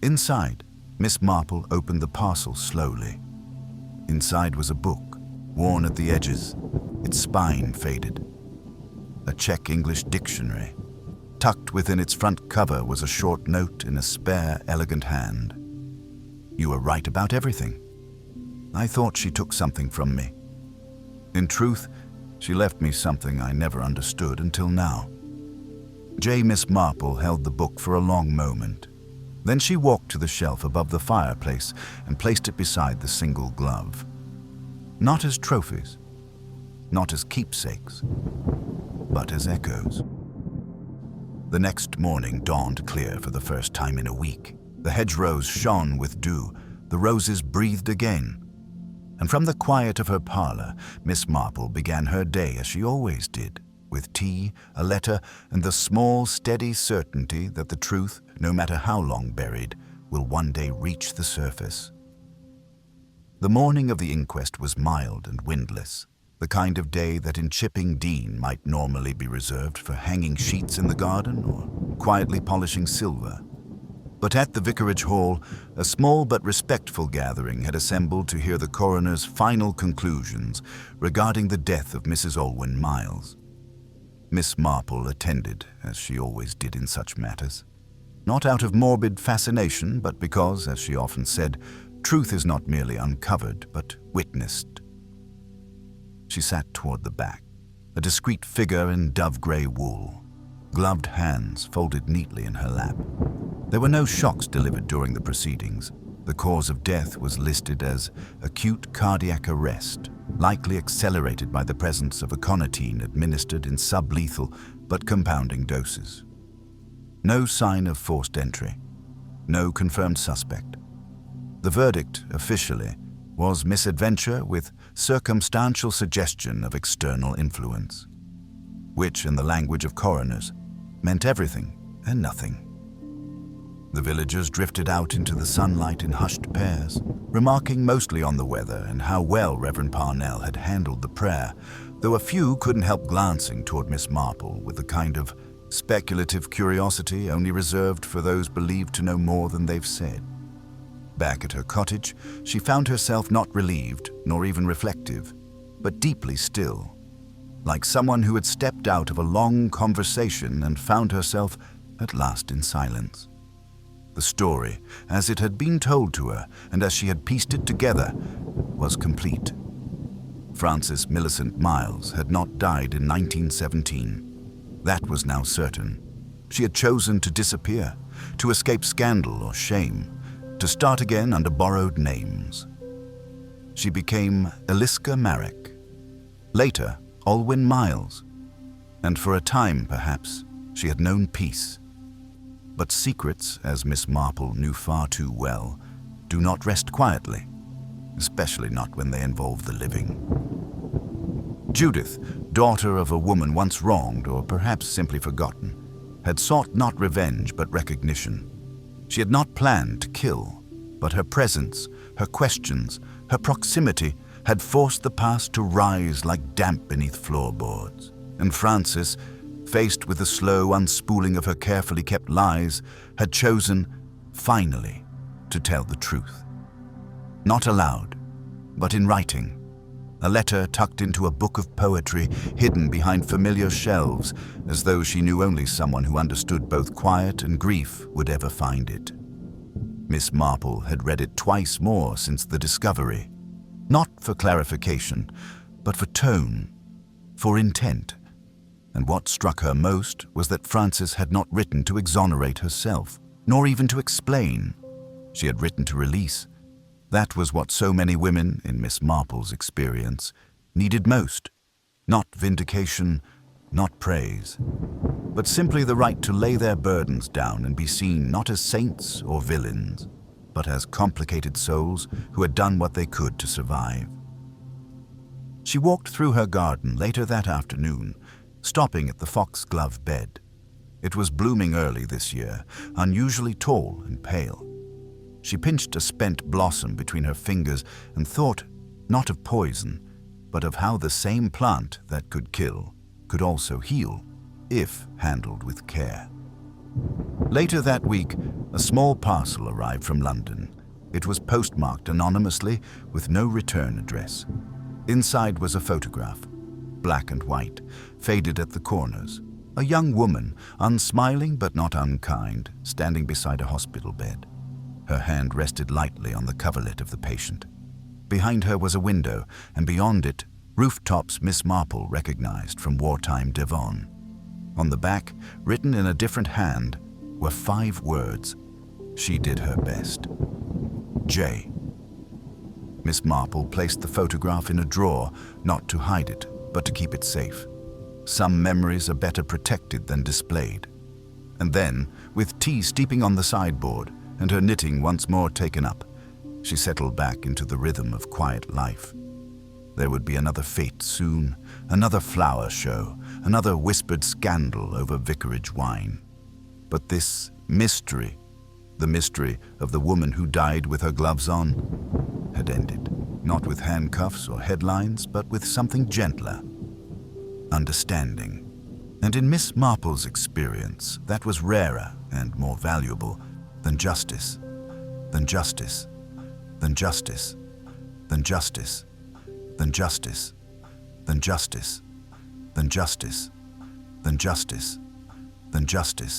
Inside, Miss Marple opened the parcel slowly. Inside was a book, worn at the edges, its spine faded. A Czech English dictionary. Tucked within its front cover was a short note in a spare, elegant hand. "You were right about everything. I thought she took something from me. In truth, she left me something I never understood until now." Miss Marple held the book for a long moment. Then she walked to the shelf above the fireplace and placed it beside the single glove. Not as trophies, not as keepsakes, but as echoes. The next morning dawned clear for the first time in a week. The hedgerows shone with dew, the roses breathed again. And from the quiet of her parlor, Miss Marple began her day as she always did, with tea, a letter, and the small, steady certainty that the truth, no matter how long buried, will one day reach the surface. The morning of the inquest was mild and windless, the kind of day that in Chipping Dean might normally be reserved for hanging sheets in the garden or quietly polishing silver. But at the Vicarage Hall, a small but respectful gathering had assembled to hear the coroner's final conclusions regarding the death of Mrs. Olwyn Miles. Miss Marple attended, as she always did in such matters. Not out of morbid fascination, but because, as she often said, truth is not merely uncovered, but witnessed. She sat toward the back, a discreet figure in dove-gray wool, gloved hands folded neatly in her lap. There were no shocks delivered during the proceedings. The cause of death was listed as acute cardiac arrest, likely accelerated by the presence of aconitine administered in sublethal but compounding doses. No sign of forced entry. No confirmed suspect. The verdict, officially, was misadventure with circumstantial suggestion of external influence, which, in the language of coroners, meant everything and nothing. The villagers drifted out into the sunlight in hushed pairs, remarking mostly on the weather and how well Reverend Parnell had handled the prayer, though a few couldn't help glancing toward Miss Marple with the kind of speculative curiosity only reserved for those believed to know more than they've said. Back at her cottage, she found herself not relieved nor even reflective, but deeply still, like someone who had stepped out of a long conversation and found herself at last in silence. The story, as it had been told to her and as she had pieced it together, was complete. Frances Millicent Miles had not died in 1917. That was now certain. She had chosen to disappear, to escape scandal or shame, to start again under borrowed names. She became Eliska Marek, later Olwyn Miles, and for a time, perhaps, she had known peace. But secrets, as Miss Marple knew far too well, do not rest quietly, especially not when they involve the living. Judith, daughter of a woman once wronged or perhaps simply forgotten, had sought not revenge but recognition. She had not planned to kill, but her presence, her questions, her proximity had forced the past to rise like damp beneath floorboards. And Frances, faced with the slow unspooling of her carefully kept lies, had chosen, finally, to tell the truth. Not aloud, but in writing, a letter tucked into a book of poetry hidden behind familiar shelves, as though she knew only someone who understood both quiet and grief would ever find it. Miss Marple had read it twice more since the discovery, not for clarification, but for tone, for intent. And what struck her most was that Frances had not written to exonerate herself, nor even to explain. She had written to release. That was what so many women, in Miss Marple's experience, needed most. Not vindication, not praise, but simply the right to lay their burdens down and be seen not as saints or villains, but as complicated souls who had done what they could to survive. She walked through her garden later that afternoon, stopping at the foxglove bed. It was blooming early this year, unusually tall and pale. She pinched a spent blossom between her fingers and thought, not of poison, but of how the same plant that could kill could also heal, if handled with care. Later that week, a small parcel arrived from London. It was postmarked anonymously with no return address. Inside was a photograph, black and white, faded at the corners. A young woman, unsmiling but not unkind, standing beside a hospital bed. Her hand rested lightly on the coverlet of the patient. Behind her was a window, and beyond it, rooftops Miss Marple recognized from wartime Devon. On the back, written in a different hand, were 5 words. She did her best. J. Miss Marple placed the photograph in a drawer, not to hide it, but to keep it safe. Some memories are better protected than displayed. And then, with tea steeping on the sideboard and her knitting once more taken up, she settled back into the rhythm of quiet life. There would be another fete soon, another flower show, another whispered scandal over vicarage wine. But this mystery, the mystery of the woman who died with her gloves on, had ended. Not with handcuffs or headlines, but with something gentler. Understanding. And in Miss Marple's experience, that was rarer and more valuable than justice, than justice, than justice, than justice, than justice, than justice, than justice, than justice, than justice.